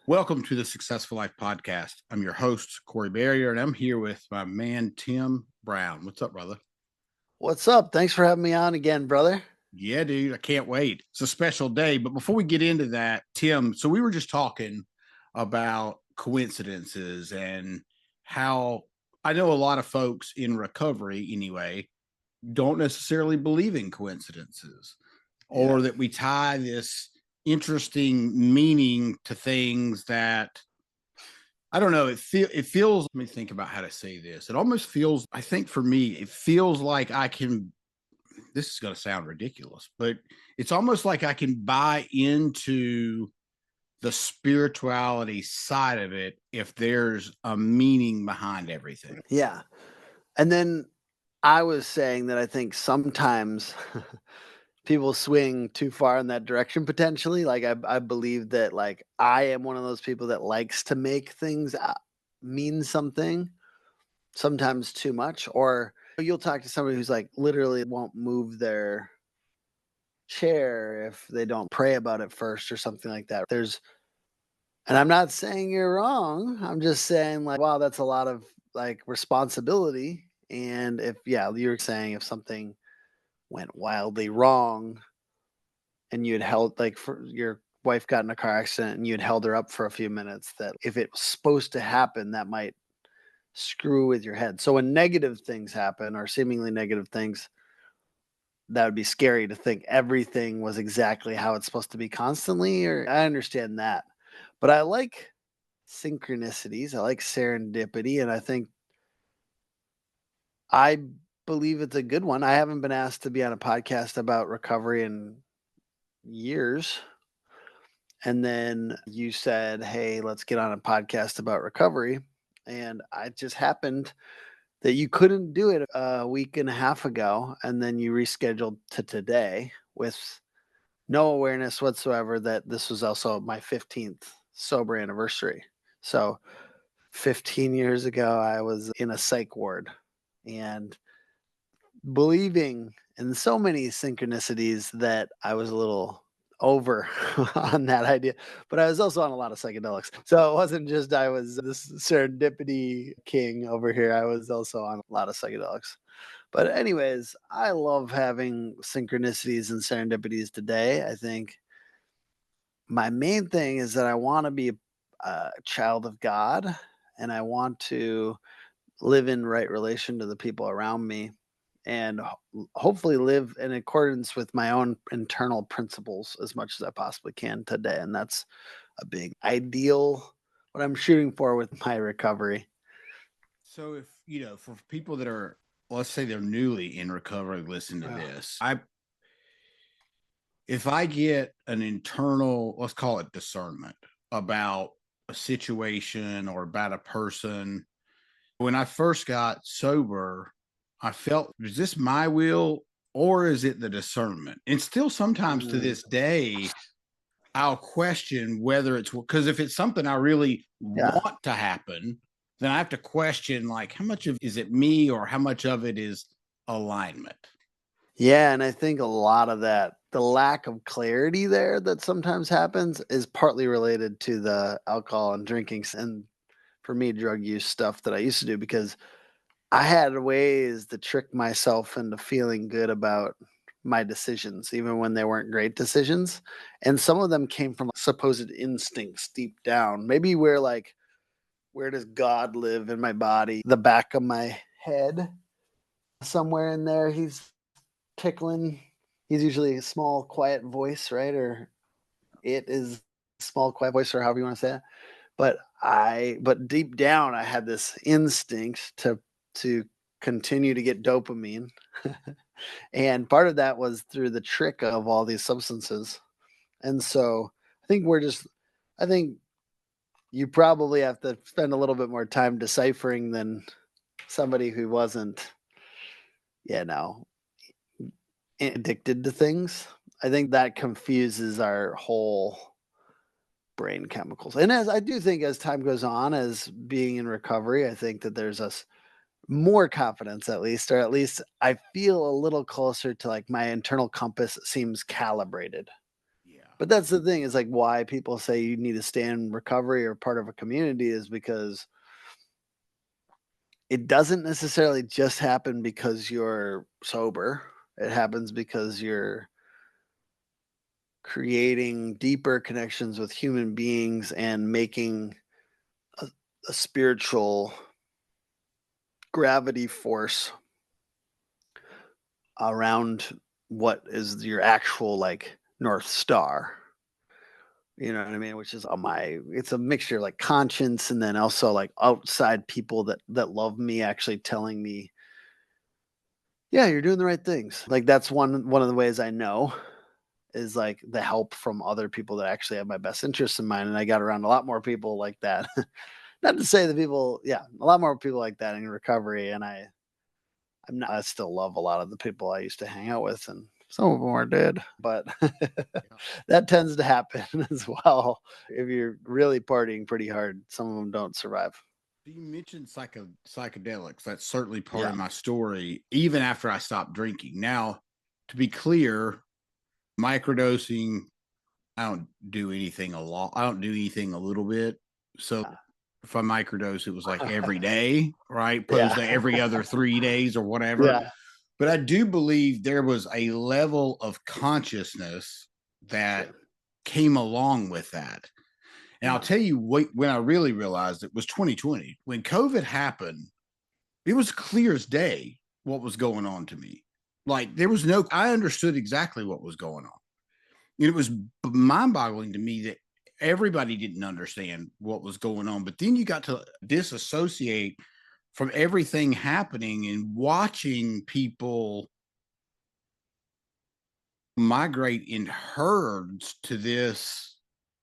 Welcome to the Successful Life Podcast. I'm your host, Corey Berrier, and I'm here with my man, Tim Brown. What's up, brother? What's up? Thanks for having me on again, brother. Yeah, dude, I can't wait. It's a special day. But before we get into that, Tim, so we were just talking about coincidences and how I know a lot of folks in recovery, anyway, don't necessarily believe in coincidences or that we tie this interesting meaning to things that I don't know. It feels. Let me think about how to say this. It almost feels. I think for me, it feels like I can. This is going to sound ridiculous, but it's almost like I can buy into the spirituality side of it if there's a meaning behind everything. Yeah. And then I was saying that I think sometimes people swing too far in that direction potentially. Like I believe that like I am one of those people that likes to make things mean something, sometimes too much. Or you'll talk to somebody who's like literally won't move their chair if they don't pray about it first or something like that. And I'm not saying you're wrong. I'm just saying like, wow, that's a lot of like responsibility. And if, yeah, you're saying if something went wildly wrong and you'd held like for your wife got in a car accident and you'd held her up for a few minutes, that if it was supposed to happen, that might screw with your head. So when negative things happen or seemingly negative things, that would be scary to think everything was exactly how it's supposed to be constantly. Or I understand that. But I like synchronicities. I like serendipity. And I believe it's a good one. I haven't been asked to be on a podcast about recovery in years. And then you said, hey, let's get on a podcast about recovery. And I just happened that you couldn't do it a week and a half ago. And then you rescheduled to today with no awareness whatsoever that this was also my 15th sober anniversary. So 15 years ago, I was in a psych ward and believing in so many synchronicities that I was a little over on that idea. But I was also on a lot of psychedelics. So it wasn't just I was this serendipity king over here. I was also on a lot of psychedelics. But anyways, I love having synchronicities and serendipities today. I think my main thing is that I want to be a child of God and I want to live in right relation to the people around me and hopefully live in accordance with my own internal principles as much as I possibly can today. And that's a big ideal, what I'm shooting for with my recovery. So if for people that are, let's say they're newly in recovery, listen to this. If I get an internal, let's call it discernment about a situation or about a person, when I first got sober, I felt, is this my will or is it the discernment? And still sometimes to this day, I'll question whether it's because if it's something I really want to happen, then I have to question like how much of is it me or how much of it is alignment. Yeah, and I think a lot of that, the lack of clarity there that sometimes happens is partly related to the alcohol and drinking and for me, drug use stuff that I used to do because I had ways to trick myself into feeling good about my decisions, even when they weren't great decisions. And some of them came from supposed instincts deep down. Maybe where does God live in my body? The back of my head, somewhere in there, he's tickling. He's usually a small, quiet voice, right? Or it is a small, quiet voice, or however you want to say it. But deep down, I had this instinct to continue to get dopamine. And part of that was through the trick of all these substances. And so I think you probably have to spend a little bit more time deciphering than somebody who wasn't, you know, addicted to things. I think that confuses our whole brain chemicals. And as I do think as time goes on, as being in recovery, I think that there's us more confidence at least, or at least I feel a little closer to like my internal compass seems calibrated. Yeah. But that's the thing is like why people say you need to stay in recovery or part of a community is because it doesn't necessarily just happen because you're sober. It happens because you're creating deeper connections with human beings and making a, a spiritual gravity force around what is your actual like North Star. You know what I mean? Which is it's a mixture like conscience and then also like outside people that love me actually telling me, yeah, you're doing the right things. Like that's one of the ways I know is like the help from other people that actually have my best interests in mind. And I got around a lot more people like that. Not to say that people, yeah, a lot more people like that in recovery. And I still love a lot of the people I used to hang out with, and some of them are dead, but Yeah. that tends to happen as well. If you're really partying pretty hard, some of them don't survive. You mentioned psychedelics. That's certainly part Yeah. of my story, even after I stopped drinking. Now, to be clear, microdosing, I don't do anything a lot. I don't do anything a little bit. So if I microdose, it was like every day, right? Opposed Yeah. to every other 3 days or whatever. Yeah. But I do believe there was a level of consciousness that Sure. came along with that. And I'll Yeah. tell you when I really realized it was 2020. When COVID happened, it was clear as day what was going on to me. Like there was no, I understood exactly what was going on. And it was mind boggling to me that everybody didn't understand what was going on. But then you got to disassociate from everything happening and watching people migrate in herds to this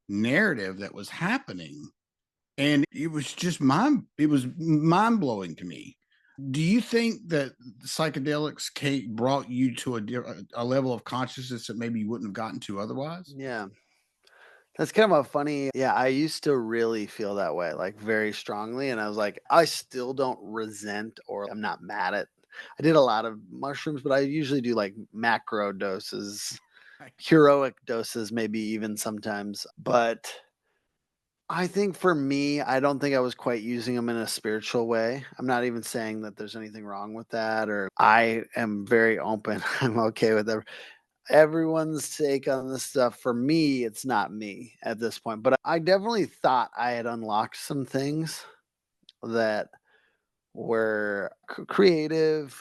narrative that was happening. And it was mind blowing to me. Do you think that psychedelics brought you to a level of consciousness that maybe you wouldn't have gotten to otherwise? Yeah. That's kind of a funny, yeah. I used to really feel that way, like very strongly. And I was like, I still don't resent or I'm not mad at. I did a lot of mushrooms, but I usually do like macro doses, heroic doses, maybe even sometimes. But I think for me, I don't think I was quite using them in a spiritual way. I'm not even saying that there's anything wrong with that, or I am very open. I'm okay with everyone's take on this stuff. For me, it's not me at this point, but I definitely thought I had unlocked some things that were creative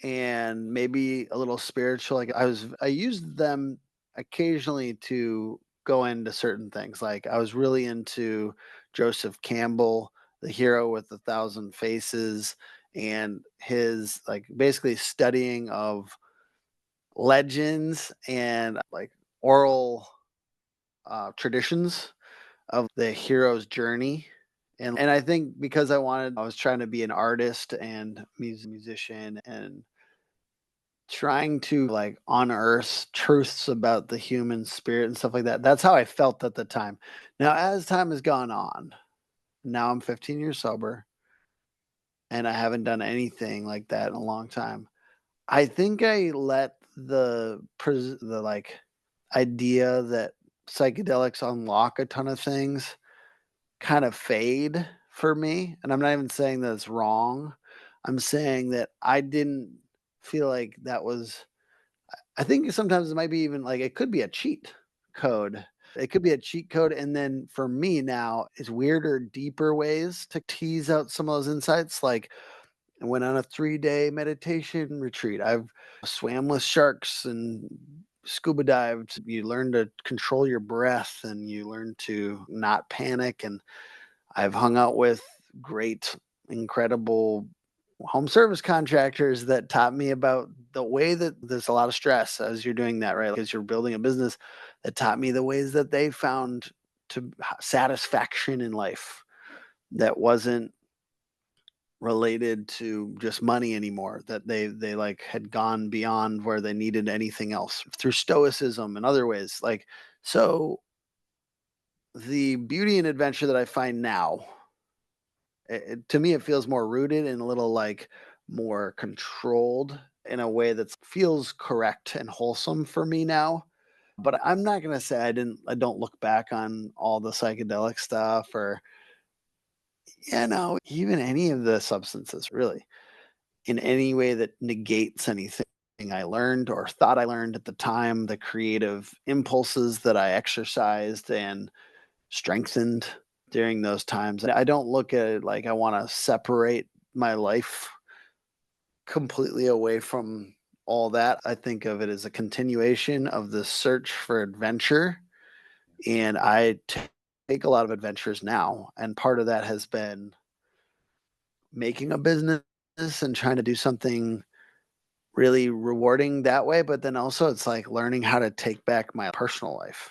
and maybe a little spiritual. Like I used them occasionally to go into certain things. Like I was really into Joseph Campbell, the hero with a thousand faces, and his like basically studying of legends and like oral traditions of the hero's journey. And I think because I was trying to be an artist and musician and trying to like unearth truths about the human spirit and stuff like that. That's how I felt at the time. Now, as time has gone on, now I'm 15 years sober and I haven't done anything like that in a long time. I think I let the like idea that psychedelics unlock a ton of things kind of fade for me. And I'm not even saying that it's wrong. I'm saying that I didn't feel like that was I think sometimes it might be even like it could be a cheat code. It could be a cheat code. And then for me now, it's weirder, deeper ways to tease out some of those insights. Like I went on a 3-day meditation retreat. I've swam with sharks and scuba dived. You learn to control your breath and you learn to not panic. And I've hung out with great, incredible home service contractors that taught me about the way that there's a lot of stress as you're doing that, right? Because you're building a business that taught me the ways that they found to satisfaction in life that wasn't related to just money anymore, that they like had gone beyond where they needed anything else through stoicism and other ways. Like so the beauty and adventure that I find now, to me, it feels more rooted and a little like more controlled in a way that feels correct and wholesome for me now. But I'm not gonna say I don't look back on all the psychedelic stuff or, even any of the substances really in any way that negates anything I learned or thought I learned at the time, the creative impulses that I exercised and strengthened during those times. I don't look at it like I wanna separate my life completely away from all that. I think of it as a continuation of the search for adventure, and take a lot of adventures now, and part of that has been making a business and trying to do something really rewarding that way, but then also it's like learning how to take back my personal life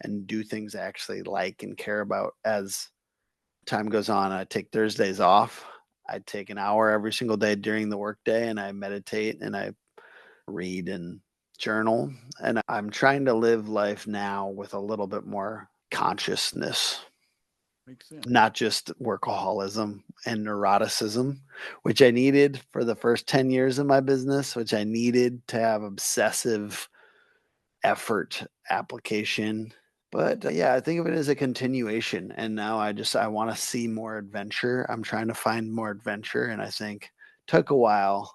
and do things I actually like and care about as time goes on. I take Thursdays off. I take an hour every single day during the workday and I meditate and I read and journal. And I'm trying to live life now with a little bit more consciousness, Makes sense. not just workaholism and neuroticism, which I needed for the first 10 years of my business, which I needed to have obsessive effort application. But yeah, I think of it as a continuation. And now I want to see more adventure. I'm trying to find more adventure. And I think took a while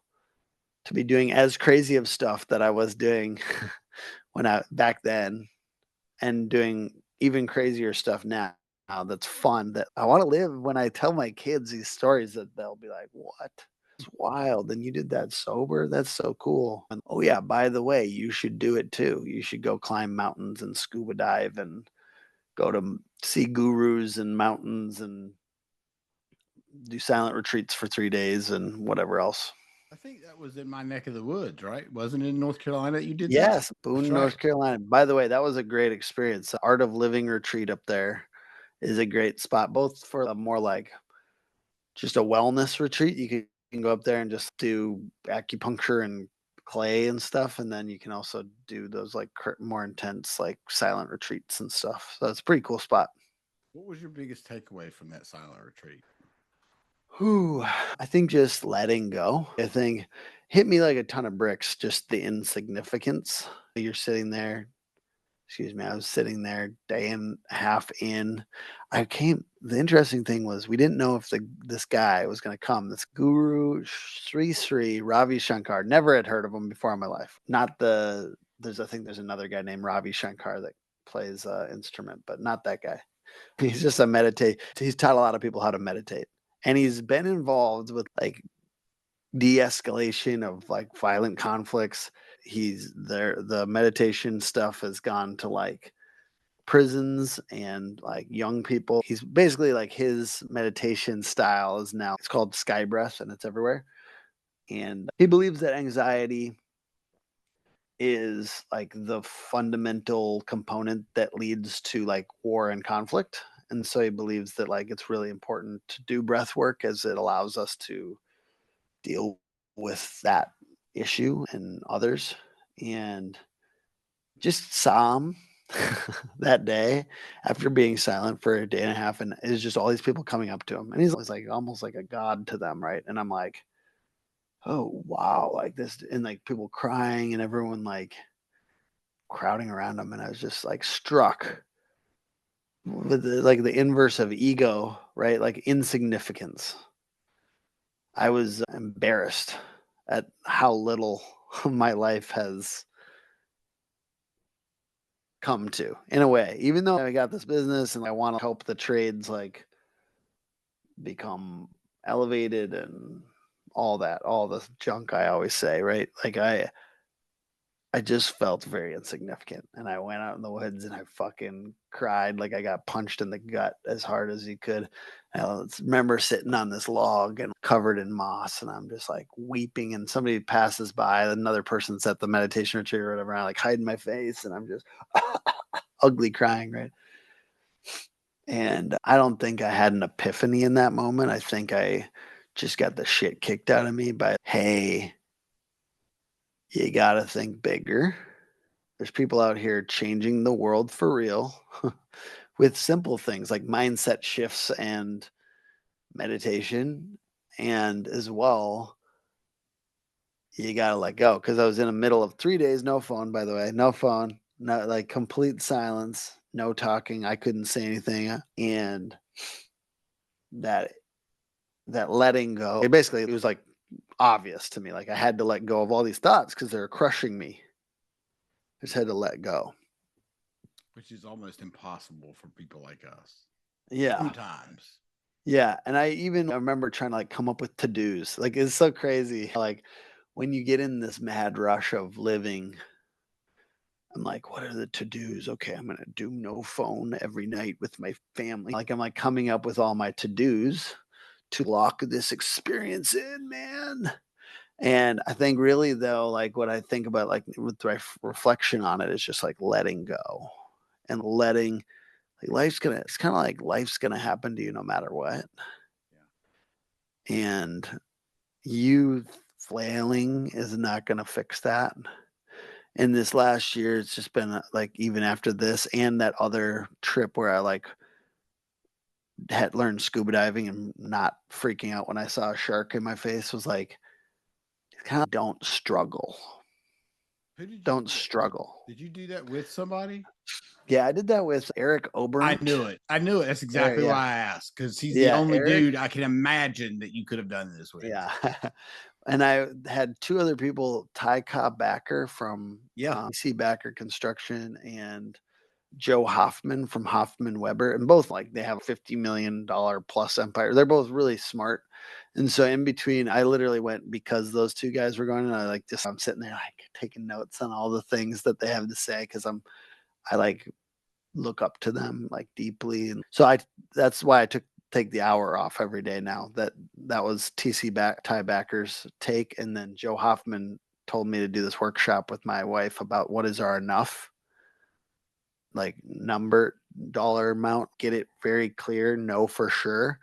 to be doing as crazy of stuff that I was doing when I back then and doing even crazier stuff now. That's fun that I want to live when I tell my kids these stories that they'll be like, what? It's wild. And you did that sober? That's so cool. And oh, yeah, by the way, you should do it too. You should go climb mountains and scuba dive and go to see gurus and mountains and do silent retreats for 3 days and whatever else. I think that was in my neck of the woods, right? Wasn't it in North Carolina that you did that? Yes, That's Boone, right. North Carolina. By the way, that was a great experience. The Art of Living retreat up there is a great spot, both for a more like just a wellness retreat. You can go up there and just do acupuncture and clay and stuff, and then you can also do those like more intense like silent retreats and stuff. So it's a pretty cool spot. What was your biggest takeaway from that silent retreat? Whew, I think just letting go. I think hit me like a ton of bricks, just the insignificance. You're sitting there, excuse me, I was sitting there day and a half in. The interesting thing was we didn't know if this guy was going to come. This guru Sri Sri Ravi Shankar. Never had heard of him before in my life. Not the I think there's another guy named Ravi Shankar that plays instrument, but not that guy. He's just a meditate. He's taught a lot of people how to meditate. And he's been involved with like de-escalation of like violent conflicts. He's there. The meditation stuff has gone to like prisons and like young people. He's basically like his meditation style is now it's called sky breath and it's everywhere. And he believes that anxiety is like the fundamental component that leads to like war and conflict. And so he believes that like it's really important to do breath work as it allows us to deal with that issue and others. And just saw him that day after being silent for a day and a half. And it's just all these people coming up to him. And he's like almost like a god to them. Right. And I'm like, oh, wow. Like this. And like people crying and everyone like crowding around him. And I was just like struck with like the inverse of ego, right? Like insignificance. I was embarrassed at how little my life has come to in a way, even though I got this business and I want to help the trades like become elevated and all that, all the junk I always say, right? Like I just felt very insignificant and I went out in the woods and I fucking cried like I got punched in the gut as hard as you could. I remember sitting on this log and covered in moss and I'm just like weeping and somebody passes by, another person's at the meditation retreat or whatever, and I like hide my face and I'm just ugly crying, right? And I don't think I had an epiphany in that moment. I think I just got the shit kicked out of me by, hey, you got to think bigger. There's people out here changing the world for real with simple things like mindset shifts and meditation. And as well, you got to let go. Because I was in the middle of 3 days, no phone, by the way, no phone. no, like complete silence, no talking. I couldn't say anything, and that that letting go. It was like obvious to me. Like I had to let go of all these thoughts because they were crushing me. I just had to let go. Which is almost impossible for people like us Yeah. sometimes. Yeah, and I remember trying to, like, come up with to-dos, like, it's so crazy, like, when you get in this mad rush of living, I'm like, "What are the to-dos? Okay, I'm gonna do no phone every night with my family." Like, I'm, like, coming up with all my to-dos to lock this experience in, man, and I think really, though, like, what I think about, like, with reflection on it is just, like, letting go and letting like, it's kinda like life's gonna happen to you no matter what, Yeah. and you flailing is not gonna fix that. In this last year, it's just been, like, even after this and that other trip where I, like, had learned scuba diving and not freaking out when I saw a shark in my face was like, kinda don't struggle. Who did you Don't do that? struggle. Did you do that with somebody? Yeah, I did that with Eric I Obernt. knew it. I knew it. That's Eric, exactly yeah. why I asked, because he's the Yeah, only Eric, dude I can imagine that you could have done this with. yeah. And I had 2 other people, Ty Cobb Backer from, Yeah. BC Backer Construction and Joe Hoffman from Hoffman Weber, and both like they have $50 million plus empire. They're both really smart. And so in between, I literally went because those two guys were going, and I like just I'm sitting there like taking notes on all the things that they have to say because I like look up to them like deeply. And so I that's why I take the hour off every day now. That was Ty Backer's take. And then Joe Hoffman told me to do this workshop with my wife about what is our enough like number dollar amount, get it very clear, know for sure.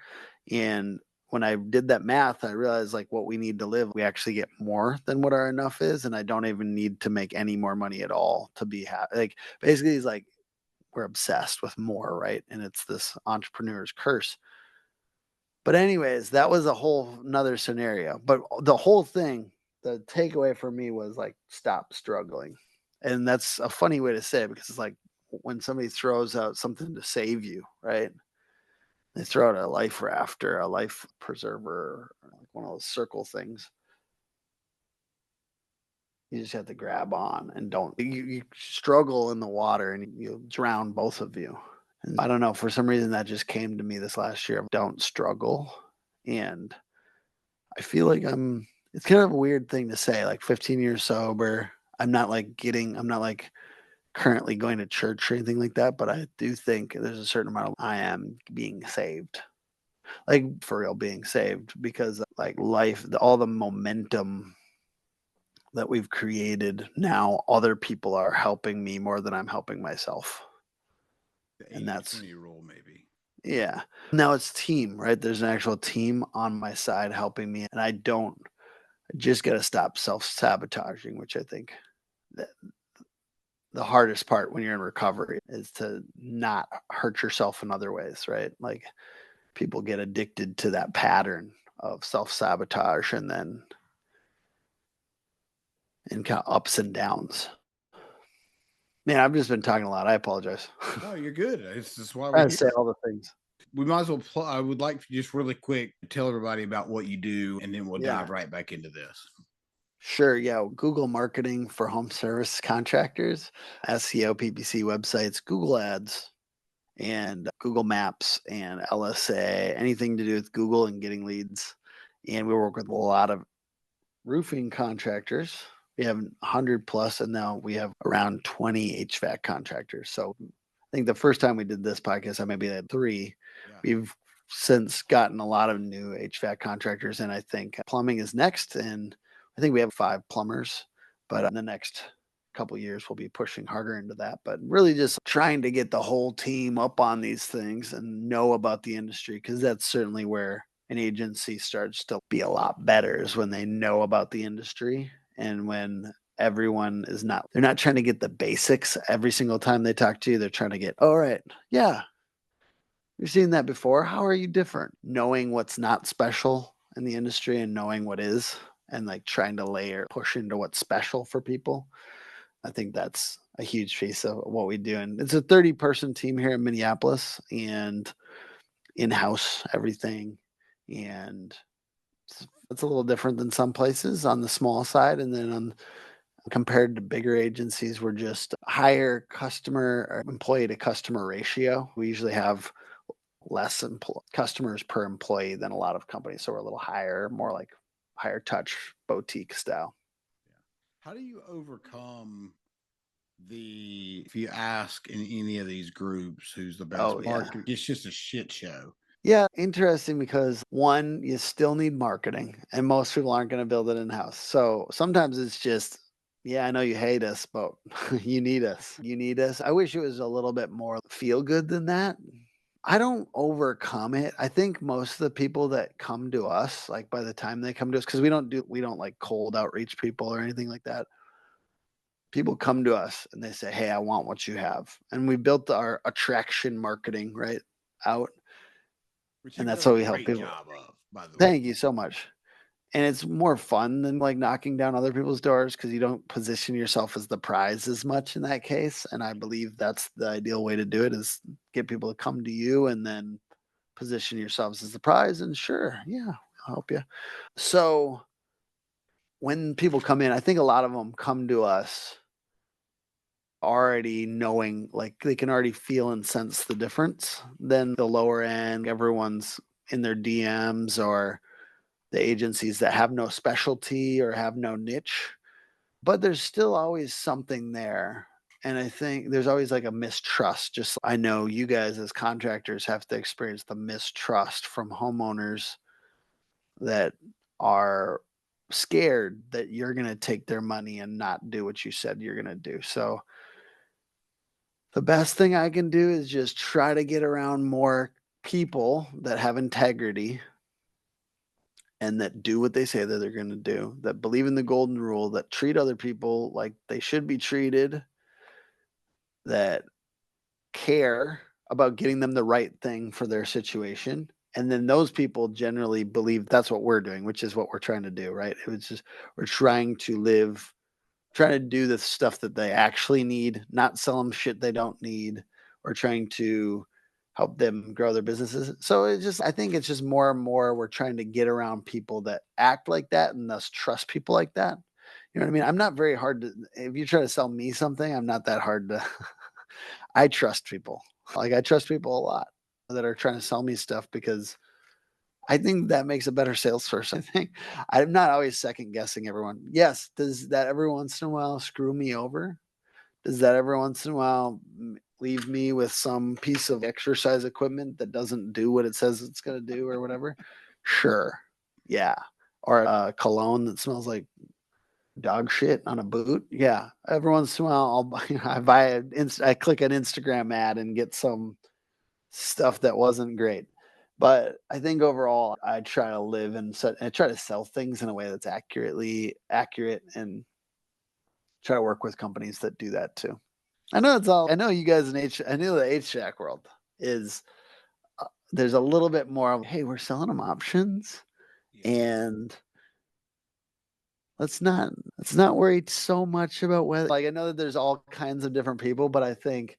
And when I did that math, I realized like what we need to live, we actually get more than what our enough is. And I don't even need to make any more money at all to be happy. Like basically, it's like we're obsessed with more, right? And it's this entrepreneur's curse. But, anyways, that was a whole nother scenario. But the whole thing, the takeaway for me was like, stop struggling. And that's a funny way to say it because it's like when somebody throws out something to save you, right? They throw out a life raft or a life preserver, or like one of those circle things. You just have to grab on and don't. You struggle in the water and you'll drown both of you. And I don't know, for some reason that just came to me this last year. Don't struggle. And I feel like it's kind of a weird thing to say, like 15 years sober. I'm not like currently going to church or anything like that, but I do think there's a certain amount of I am being saved. Like for real being saved because like all the momentum that we've created now, other people are helping me more than I'm helping myself. The And 80 that's 20 rule, maybe. yeah. Now it's team, right? There's an actual team on my side helping me, and I just got to stop self-sabotaging, which I think that the hardest part when you're in recovery is to not hurt yourself in other ways, right? Like people get addicted to that pattern of self-sabotage and kind of ups and downs. Man, I've just been talking a lot. I apologize. No, you're good. This is why we're Trying to say here. all the things. We might as well. I would like to just really quick tell everybody about what you do, and then we'll Yeah. dive right back into this. Sure. Yeah. Google marketing for home service contractors, SEO, PPC websites, Google ads, and Google Maps and LSA, anything to do with Google and getting leads. And we work with a lot of roofing contractors. We have 100 plus, and now we have around 20 HVAC contractors. So I think the first time we did this podcast, I maybe had 3. Yeah. We've since gotten a lot of new HVAC contractors, and I think plumbing is next. And I think we have 5 plumbers, but in the next couple years we'll be pushing harder into that. But really just trying to get the whole team up on these things and know about the industry, because that's certainly where an agency starts to be a lot better, is when they know about the industry and when everyone is not, they're not trying to get the basics every single time they talk to you. They're trying to get, all right, yeah, you've seen that before. How are you different? Knowing what's not special in the industry and knowing what is, and like trying to push into what's special for people. I think that's a huge piece of what we do. And it's a 30-person team here in Minneapolis and in-house everything. And it's a little different than some places on the small side. And then compared to bigger agencies, we're just higher customer or employee to customer ratio. We usually have less customers per employee than a lot of companies. So we're a little higher, more like higher touch boutique style. How do you overcome if you ask in any of these groups who's the best marketer, it's just a shit show. Yeah, interesting because one, you still need marketing, and most people aren't going to build it in-house. So sometimes it's just, yeah, I know you hate us, but you need us. You need us. I wish it was a little bit more feel good than that. I don't overcome it. I think most of the people that come to us, like by the time they come to us, because we don't like cold outreach people or anything like that. People come to us and they say, "Hey, I want what you have," and we built our attraction marketing right out. And that's what we help people. Job of, by the way. Thank you so much. And it's more fun than like knocking down other people's doors because you don't position yourself as the prize as much in that case. And I believe that's the ideal way to do it is get people to come to you and then position yourselves as the prize. And sure, yeah, I'll help you. So when people come in, I think a lot of them come to us already knowing, like they can already feel and sense the difference. Then the lower end, everyone's in their DMs or the agencies that have no specialty or have no niche, but there's still always something there. And I think there's always like a mistrust. Just I know you guys as contractors have to experience the mistrust from homeowners that are scared that you're going to take their money and not do what you said you're going to do. So the best thing I can do is just try to get around more people that have integrity and that do what they say that they're going to do, that believe in the golden rule, that treat other people like they should be treated, that care about getting them the right thing for their situation. And then those people generally believe that's what we're doing, which is what we're trying to do, right? It was just we're trying to do the stuff that they actually need, not sell them shit they don't need, or trying to help them grow their businesses. So I think it's just more and more we're trying to get around people that act like that and thus trust people like that. You know what I mean? I'm not very hard to, if you try to sell me something, I'm not that hard to, I trust people. Like I trust people a lot that are trying to sell me stuff because I think that makes a better salesperson. I think I'm not always second guessing everyone. Yes, does that every once in a while screw me over? Does that every once in a while leave me with some piece of exercise equipment that doesn't do what it says it's going to do or whatever? Sure. Yeah. Or a cologne that smells like dog shit on a boot. Yeah. Every once in a while, I click an Instagram ad and get some stuff that wasn't great. But I think overall, I try to live and I try to sell things in a way that's accurate and try to work with companies that do that too. I know you guys I know the HVAC world is, there's a little bit more of, hey, we're selling them options and let's not worry so much about whether, like, I know that there's all kinds of different people, but I think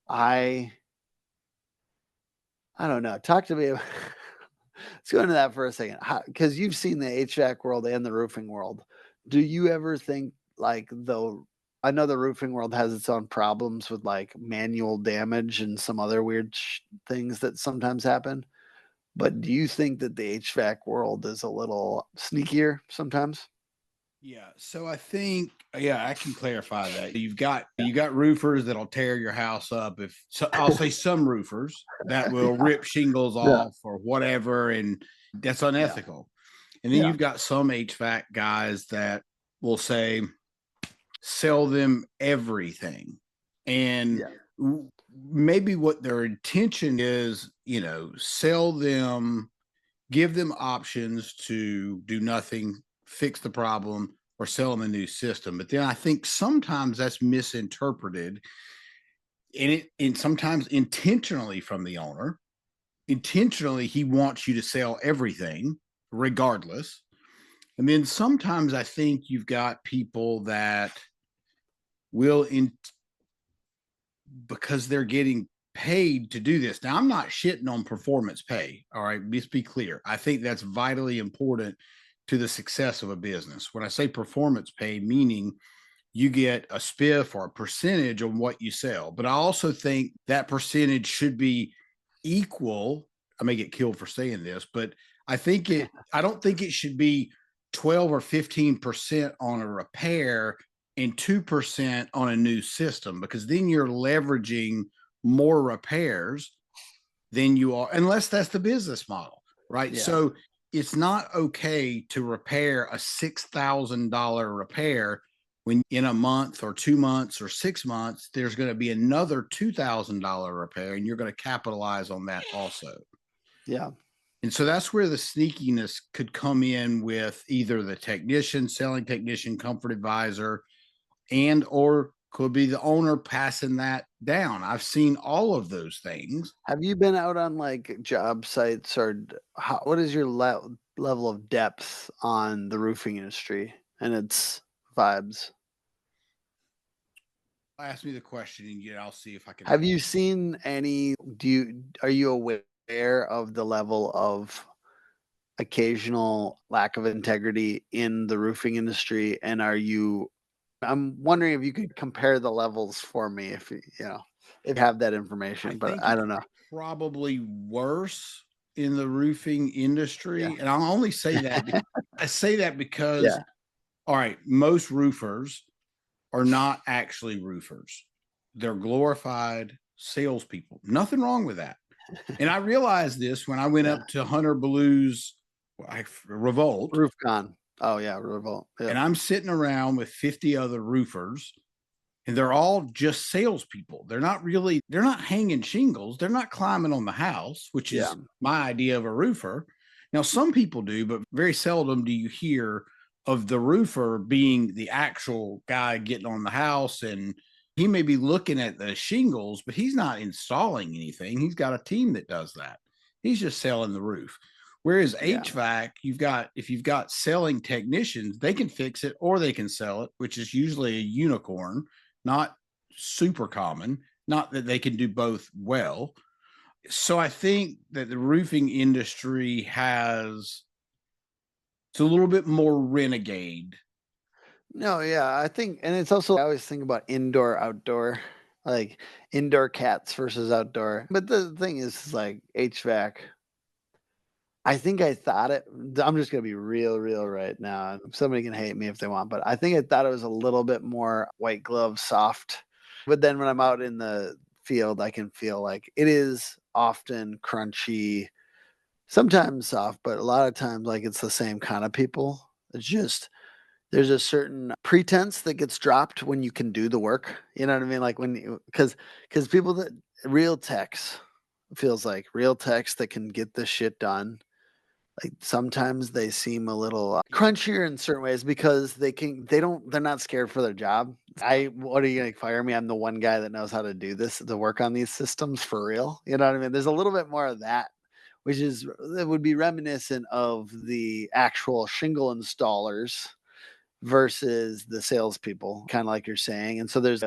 I don't know. Talk to me. Let's go into that for a second. Because you've seen the HVAC world and the roofing world. Do you ever think like I know the roofing world has its own problems with like manual damage and some other weird things that sometimes happen. But do you think that the HVAC world is a little sneakier sometimes? Yeah, so I think I can clarify that. You got roofers that'll tear your house up I'll say some roofers that will rip shingles off or whatever, and that's unethical. And then you've got some HVAC guys that will say sell them everything. And maybe what their intention is, sell them, give them options to do nothing, fix the problem, or sell them a new system. But then I think sometimes that's misinterpreted, and sometimes intentionally from the owner. Intentionally, he wants you to sell everything regardless. And then sometimes I think you've got people that will because they're getting paid to do this. Now, I'm not shitting on performance pay. All right. Let's be clear. I think that's vitally important to the success of a business. When I say performance pay, meaning you get a spiff or a percentage on what you sell. But I also think that percentage should be equal. I may get killed for saying this, but I don't think it should be 12 or 15% on a repair and 2% on a new system, because then you're leveraging more repairs than you are, unless that's the business model, right? Yeah. So it's not okay to repair a $6,000 repair when in a month or 2 months or 6 months, there's going to be another $2,000 repair, and you're going to capitalize on that also. Yeah. And so that's where the sneakiness could come in with either the technician, selling technician, comfort advisor, and or could be the owner passing that down. I've seen all of those things. Have you been out on like job sites, or what is your level of depth on the roofing industry and its vibes? Ask me the question and I'll see if I can. Have you seen any, are you aware of the level of occasional lack of integrity in the roofing industry? And I'm wondering if you could compare the levels for me, if if you have that information, but I don't know. Probably worse in the roofing industry. Yeah. And I'll only say that I say that because, Yeah. all right, most roofers are not actually roofers. They're glorified salespeople. Nothing wrong with that. And I realized this when I went Yeah. up to Hunter Blue's Revolt. RoofCon. Oh yeah, Revolt. And Yep. I'm sitting around with 50 other roofers, and they're all just salespeople. They're not hanging shingles. They're not climbing on the house, which is my idea of a roofer. Now, some people do, but very seldom do you hear of the roofer being the actual guy getting on the house, and he may be looking at the shingles, but he's not installing anything. He's got a team that does that. He's just selling the roof. Whereas HVAC, if you've got selling technicians, they can fix it or they can sell it, which is usually a unicorn, not super common, not that they can do both well. So I think that the roofing industry it's a little bit more renegade. No, yeah, I think, and it's also, I always think about indoor, outdoor, like indoor cats versus outdoor. But the thing is like HVAC. I think I thought it, I'm just going to be real right now. Somebody can hate me if they want, but I think I thought it was a little bit more white glove soft. But then when I'm out in the field, I can feel like it is often crunchy, sometimes soft, but a lot of times like it's the same kind of people. It's just, there's a certain pretense that gets dropped when you can do the work. You know what I mean? Like because people that real techs, feels like real techs that can get this shit done, like sometimes they seem a little crunchier in certain ways because they're not scared for their job. What are you gonna fire me? I'm the one guy that knows how to do this, to work on these systems for real. You know what I mean? There's a little bit more of that, that would be reminiscent of the actual shingle installers versus the salespeople, kind of like you're saying. And so there's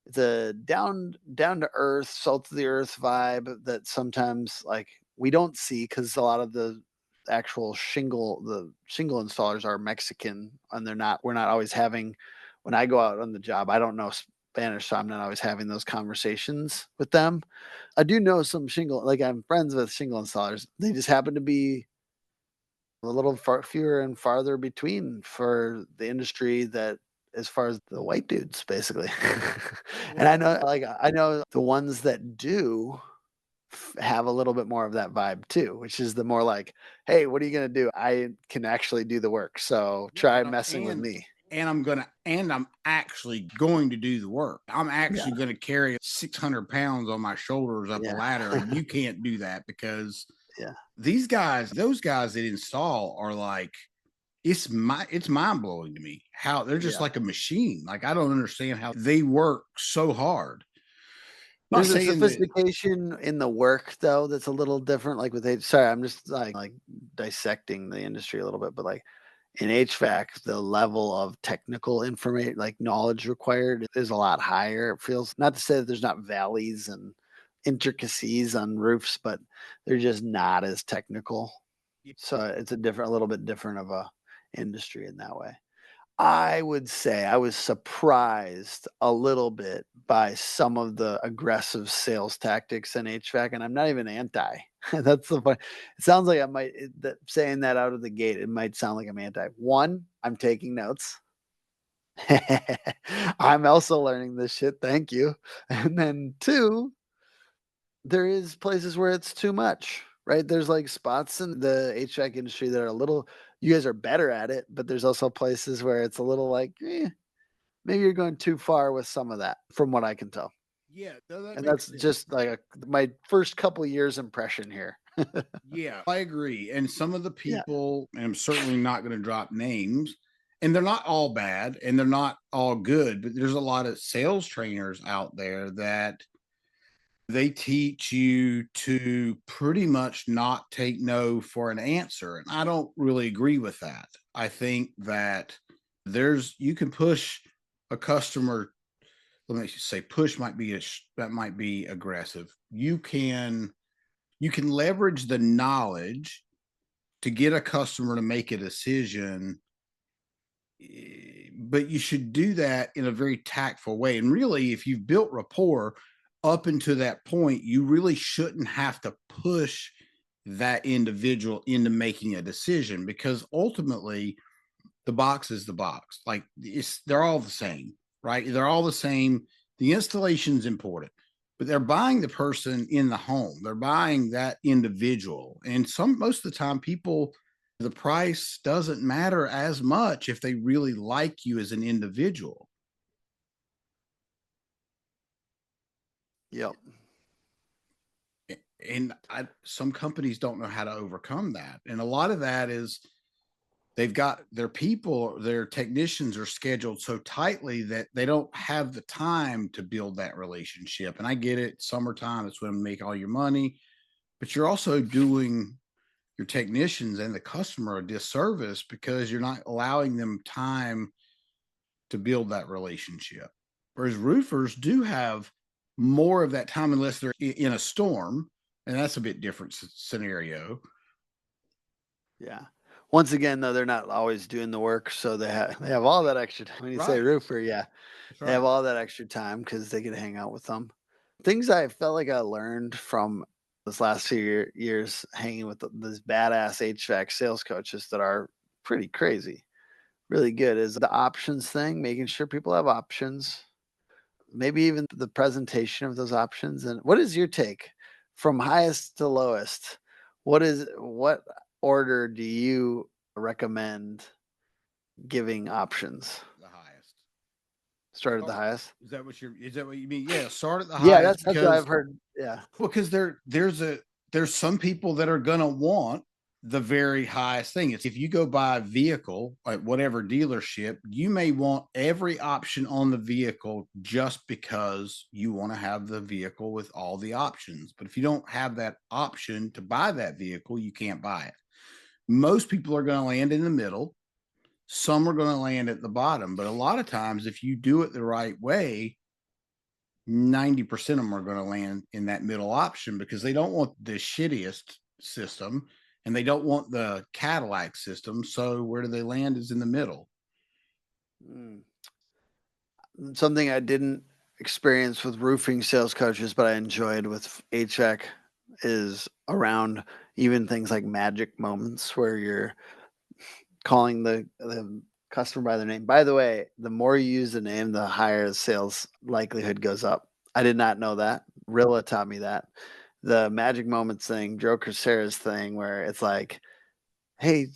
it's a down to earth, salt of the earth vibe that sometimes like we don't see because a lot of the shingle installers are Mexican, and we're not always having, when I go out on the job, I don't know Spanish, so I'm not always having those conversations with them. I do know some like I'm friends with shingle installers. They just happen to be a little fewer and farther between for the industry, that as far as the white dudes basically. And I know the ones that do have a little bit more of that vibe too, which is the more like, hey, what are you going to do? I can actually do the work, so try messing with me. And I'm actually going to do the work. I'm actually going to carry 600 pounds on my shoulders up a ladder, and you can't do that because those guys that install are like, it's mind blowing to me how they're just like a machine. Like, I don't understand how they work so hard. There's a sophistication in the work though that's a little different. Like sorry, I'm just like dissecting the industry a little bit, but like In HVAC, the level of technical information, like knowledge required, is a lot higher. It feels, not to say that there's not valleys and intricacies on roofs, but they're just not as technical. So it's a little bit different of a industry in that way. I would say I was surprised a little bit by some of the aggressive sales tactics in HVAC, and I'm not even anti. That's the point. It sounds like I might saying that out of the gate. It might sound like I'm anti. One, I'm taking notes. I'm also learning this shit. Thank you. And then two, there is places where it's too much, right? There's like spots in the HVAC industry that are a little, you guys are better at it, but there's also places where it's a little like, maybe you're going too far with some of that, from what I can tell. Yeah, no, that And makes that's sense. just like my first couple years impression here. Yeah, I agree. And some of the Yeah. people, and I'm certainly not going to drop names, and they're not all bad and they're not all good, but there's a lot of sales trainers out there that they teach you to pretty much not take no for an answer. And I don't really agree with that. I think that you can push a customer, let me say push might be that might be aggressive. You can leverage the knowledge to get a customer to make a decision, but you should do that in a very tactful way. And really, if you've built rapport up until that point, you really shouldn't have to push that individual into making a decision, because ultimately the box is the box. Like they're all the same, right? They're all the same. The installation is important, but they're buying the person in the home. They're buying that individual. And most of the time the price doesn't matter as much if they really like you as an individual. Yep. And some companies don't know how to overcome that. And a lot of that is they've got their technicians are scheduled so tightly that they don't have the time to build that relationship. And I get it, summertime, it's when you make all your money, but you're also doing your technicians and the customer a disservice because you're not allowing them time to build that relationship. Whereas roofers do have more of that time, unless they're in a storm, and that's a bit different scenario. Yeah. Once again, though, they're not always doing the work, so they have all that extra time. When you say Right. roofer, yeah, That's they have right. all that extra time because they get to hang out with them. Things I felt like I learned from this last few years hanging with these badass HVAC sales coaches that are pretty crazy, really good, is the options thing, making sure people have options, maybe even the presentation of those options. And what is your take from highest to lowest? What order do you recommend giving options? The highest. Start at the Start. highest? Is that what you mean? Yeah, start at the Yeah, highest, that's what I've because heard. Yeah. there's some people that are gonna want the very highest thing. It's if you go buy a vehicle at whatever dealership, you may want every option on the vehicle just because you want to have the vehicle with all the options. But if you don't have that option to buy that vehicle, you can't buy it. Most people are going to land in the middle. Some are going to land at the bottom. But a lot of times, if you do it the right way, 90% of them are going to land in that middle option, because they don't want the shittiest system and they don't want the Cadillac system. So where do they land is in the middle. Mm. Something I didn't experience with roofing sales coaches, but I enjoyed with HVAC is around even things like magic moments where you're calling the customer by their name. By the way, the more you use the name, the higher the sales likelihood goes up. I did not know that. Rilla taught me that. The magic moments thing, Joe Crucera's thing, where it's like, "Hey,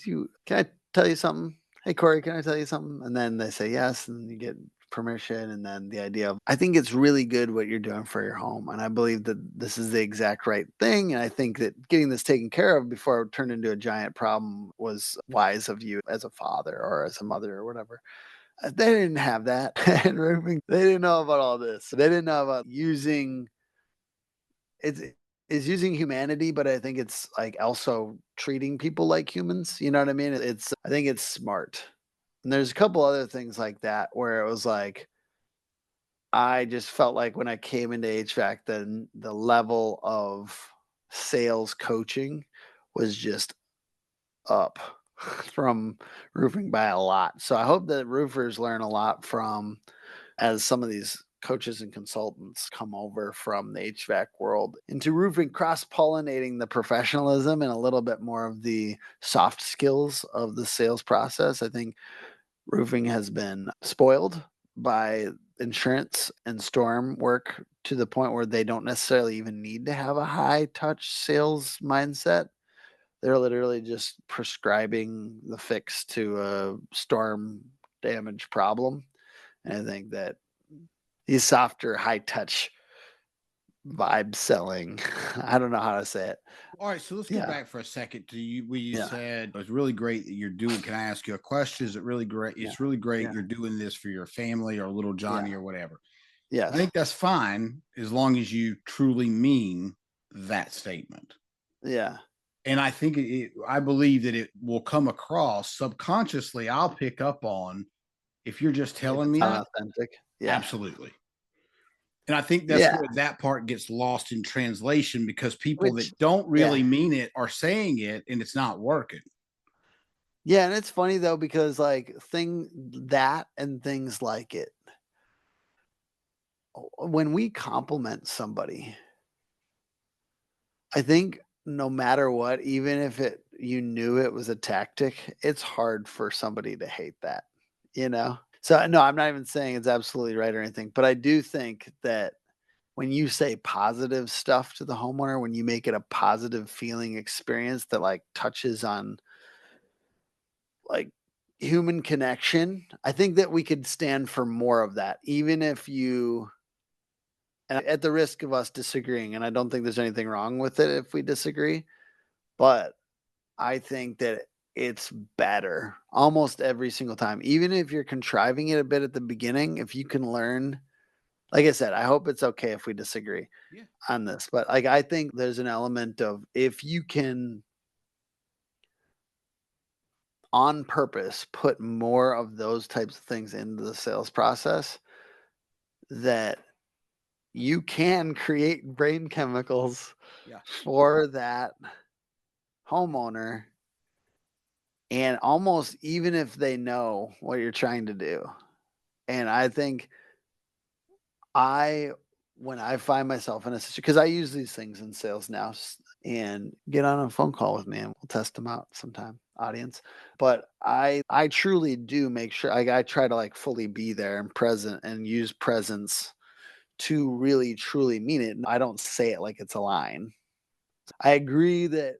can I tell you something? Hey, Corey, can I tell you something?" And then they say yes, and you get permission. And then the idea of, I think it's really good what you're doing for your home. And I believe that this is the exact right thing. And I think that getting this taken care of before it turned into a giant problem was wise of you as a father or as a mother or whatever. They didn't have that. And roofing, they didn't know about all this. They didn't know about using it's is using humanity, but I think it's like also treating people like humans. You know what I mean? I think it's smart. And there's a couple other things like that where it was like, I just felt like when I came into HVAC, then the level of sales coaching was just up from roofing by a lot. So I hope that roofers learn a lot from as some of these coaches and consultants come over from the HVAC world into roofing, cross pollinating the professionalism and a little bit more of the soft skills of the sales process. I think roofing has been spoiled by insurance and storm work to the point where they don't necessarily even need to have a high touch sales mindset. They're literally just prescribing the fix to a storm damage problem. And I think that these softer, high touch vibe selling, I don't know how to say it. All right, so let's go Yeah. back for a second to you where you Yeah. said it was really great that you're doing. Can I ask you a question? Is it really great? Yeah. It's really great Yeah. you're doing this for your family or little Yeah. Johnny or whatever. I Yes. think that's fine as long as you truly mean that statement. Yeah. And I think I believe that it will come across subconsciously. I'll pick up on if you're just If telling it's me not that. authentic. Yeah. Absolutely. And I think that's Yeah. where that part gets lost in translation because people Which, that don't really yeah. mean it are saying it and it's not working. Yeah. And it's funny though, because like that and things like it, when we compliment somebody, I think no matter what, even if you knew it was a tactic, it's hard for somebody to hate that, you know? So no, I'm not even saying it's absolutely right or anything, but I do think that when you say positive stuff to the homeowner, when you make it a positive feeling experience that like touches on like human connection, I think that we could stand for more of that, even if you and at the risk of us disagreeing, and I don't think there's anything wrong with it if we disagree, but I think that it's better almost every single time. Even if you're contriving it a bit at the beginning, if you can learn, like I said, I hope it's okay if we disagree Yeah. on this, but like I think there's an element of if you can on purpose put more of those types of things into the sales process, that you can create brain chemicals Yeah. for that homeowner, and almost even if they know what you're trying to do. And I think I when I find myself in a situation, because I use these things in sales now, and get on a phone call with me and we'll test them out sometime, audience. But I truly do make sure I try to like fully be there and present and use presence to really truly mean it. I don't say it like it's a line. I agree that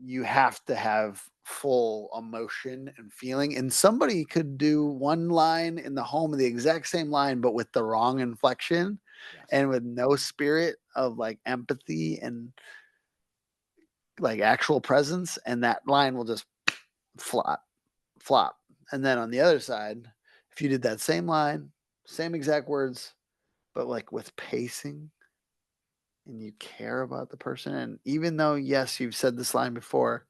you have to have full emotion and feeling. And somebody could do one line in the home, the exact same line, but with the wrong inflection Yes. and with no spirit of like empathy and like actual presence. And that line will just flop, flop. And then on the other side, if you did that same line, same exact words, but like with pacing and you care about the person. And even though, yes, you've said this line before,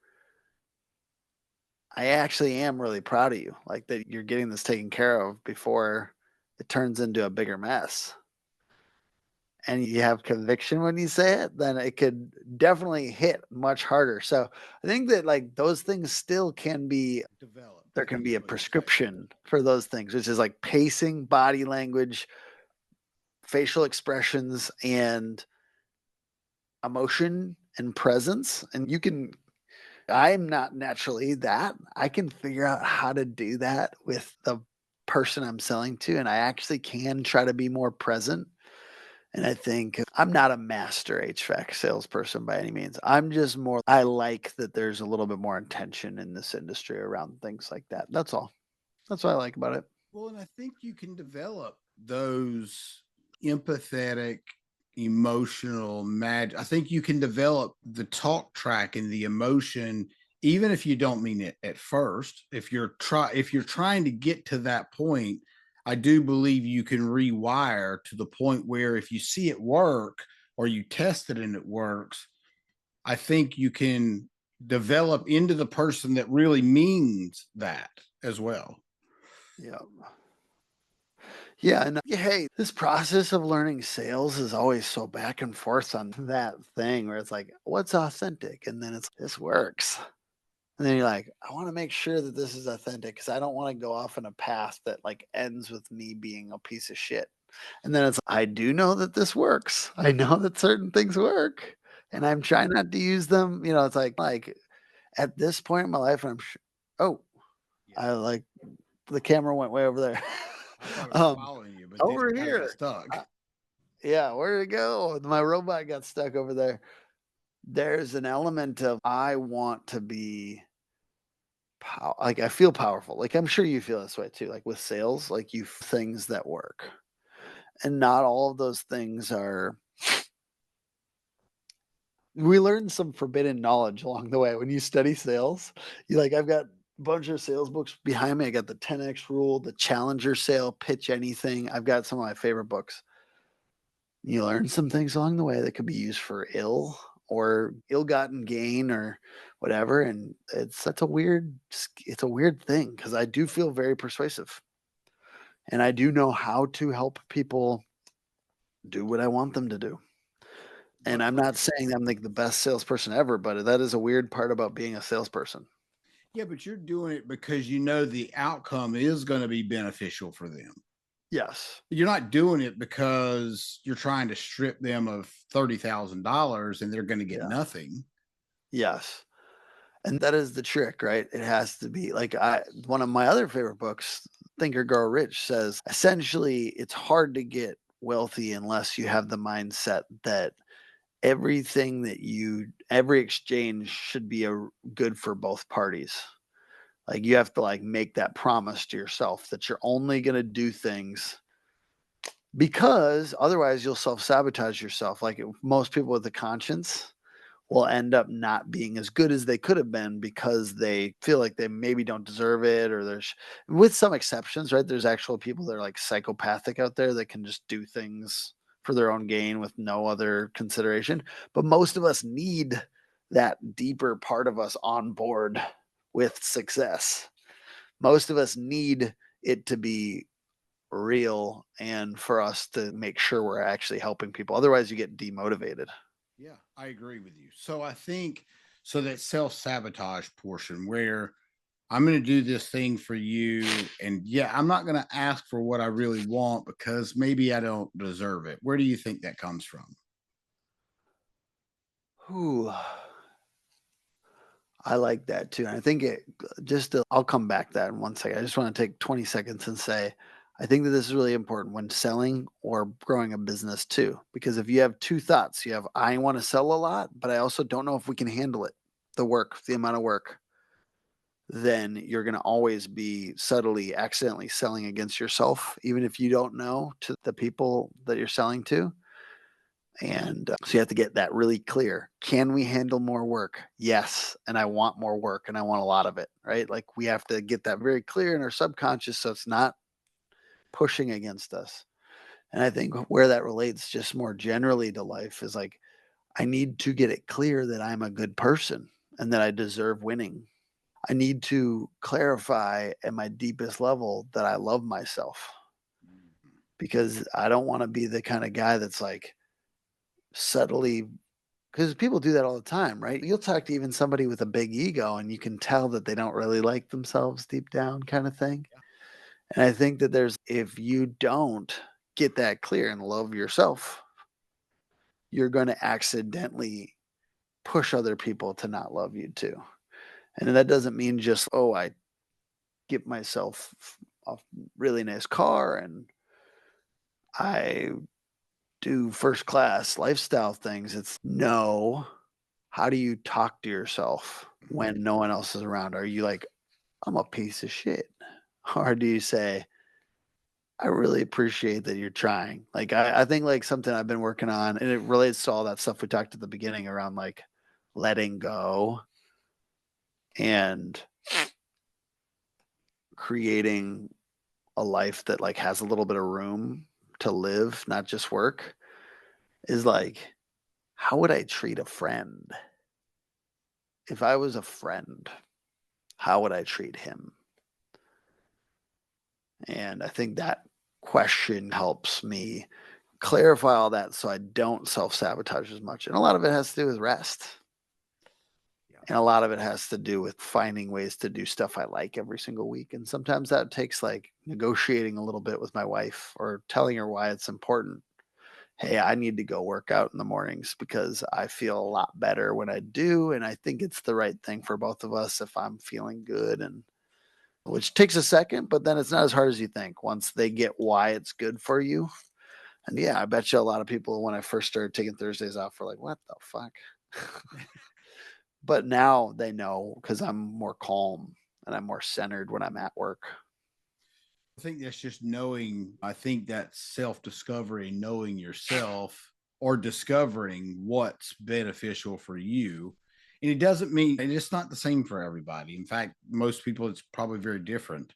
I actually am really proud of you, like that you're getting this taken care of before it turns into a bigger mess. And you have conviction when you say it, then it could definitely hit much harder. So I think that like those things still can be, Developed, there I can think be is a what you're saying. prescription for those things, which is like pacing, body language, facial expressions, and emotion and presence. And you can I'm not naturally that. I can figure out how to do that with the person I'm selling to, and I actually can try to be more present. And I think I'm not a master HVAC salesperson by any means. I'm just more, I like that there's a little bit more intention in this industry around things like that. That's all. That's what I like about it. Well, and I think you can develop those empathetic, emotional I think you can develop the talk track and the emotion, even if you don't mean it at first. If you're trying to get to that point, I do believe you can rewire to the point where if you see it work, or you test it and it works, I think you can develop into the person that really means that as well. Yeah. Yeah, and hey, this process of learning sales is always so back and forth on that thing where it's like, what's authentic? And then it's this works. And then you're like, I want to make sure that this is authentic because I don't want to go off in a path that like ends with me being a piece of shit. And then it's, I do know that this works. I know that certain things work, and I'm trying not to use them. It's like at this point in my life, oh, Yeah. I like the camera went way over there. I thought it was um, following you, but then over it kind of got here. stuck. Yeah, where'd it go? My robot got stuck over there. There's an element of I want to be like I feel powerful. Like I'm sure you feel this way too. Like with sales, like things that work. And not all of those things are we learn some forbidden knowledge along the way. When you study sales, you like I've got a bunch of sales books behind me. I got the 10x rule, the challenger sale, pitch anything. I've got some of my favorite books. You learn some things along the way that could be used for ill or ill-gotten gain or whatever. And it's a weird thing because I do feel very persuasive. And I do know how to help people do what I want them to do. And But I'm not saying I'm like the best salesperson ever, but that is a weird part about being a salesperson. yeah, but you're doing it because you know the outcome is going to be beneficial for them. Yes. You're not doing it because you're trying to strip them of $30,000 and they're going to get Yeah. nothing. Yes. And that is the trick, right? It has to be like one of my other favorite books, Think or Grow Rich, says essentially it's hard to get wealthy unless you have the mindset that every exchange should be good for both parties. Like you have to like make that promise to yourself that you're only going to do things because otherwise you'll self-sabotage yourself. Like most people with a conscience will end up not being as good as they could have been because they feel like they maybe don't deserve it, or there's with some exceptions, right? There's actual people that are like psychopathic out there that can just do things for their own gain with no other consideration. But most of us need that deeper part of us on board with success. Most of us need it to be real and for us to make sure we're actually helping people. Otherwise, you get demotivated. Yeah, I agree with you. So I think so that self-sabotage portion where I'm going to do this thing for you and yeah, I'm not going to ask for what I really want because maybe I don't deserve it. Where do you think that comes from? Whew. I like that too. And I think I'll come back to that in one second. I just want to take 20 seconds and say, I think that this is really important when selling or growing a business too. Because if you have two thoughts, you have, I want to sell a lot, but I also don't know if we can handle it, the amount of work, then you're going to always be subtly, accidentally selling against yourself, even if you don't know to the people that you're selling to. And so you have to get that really clear. Can we handle more work? Yes. And I want more work and I want a lot of it, right? Like we have to get that very clear in our subconscious so it's not pushing against us. And I think where that relates just more generally to life is like, I need to get it clear that I'm a good person and that I deserve winning. I need to clarify at my deepest level that I love myself Mhm. because I don't want to be the kind of guy that's like subtly. Because people do that all the time, right? You'll talk to even somebody with a big ego and you can tell that they don't really like themselves deep down kind of thing. Yeah. And I think that if you don't get that clear and love yourself, you're going to accidentally push other people to not love you too. And that doesn't mean just, oh, I get myself a really nice car and I do first class lifestyle things. It's no. How do you talk to yourself when no one else is around? Are you like, I'm a piece of shit? Or do you say, I really appreciate that you're trying? Like, I think like something I've been working on, and it relates to all that stuff we talked at the beginning around like letting go and creating a life that like has a little bit of room to live, not just work, is like how would I treat a friend? If I was a friend, how would I treat him? And I think that question helps me clarify all that so I don't self-sabotage as much. And a lot of it has to do with rest. Yeah. And a lot of it has to do with finding ways to do stuff I like every single week. And sometimes that takes like negotiating a little bit with my wife or telling her why it's important. Hey, I need to go work out in the mornings because I feel a lot better when I do. And I think it's the right thing for both of us if I'm feeling good. And which takes a second, but then it's not as hard as you think once they get why it's good for you. And yeah, I bet you a lot of people when I first started taking Thursdays off were like, what the fuck? But now they know because I'm more calm and I'm more centered when I'm at work. I think that's just knowing. I think that's self discovery, knowing yourself or discovering what's beneficial for you. And it doesn't mean, and it's not the same for everybody. In fact, most people, it's probably very different.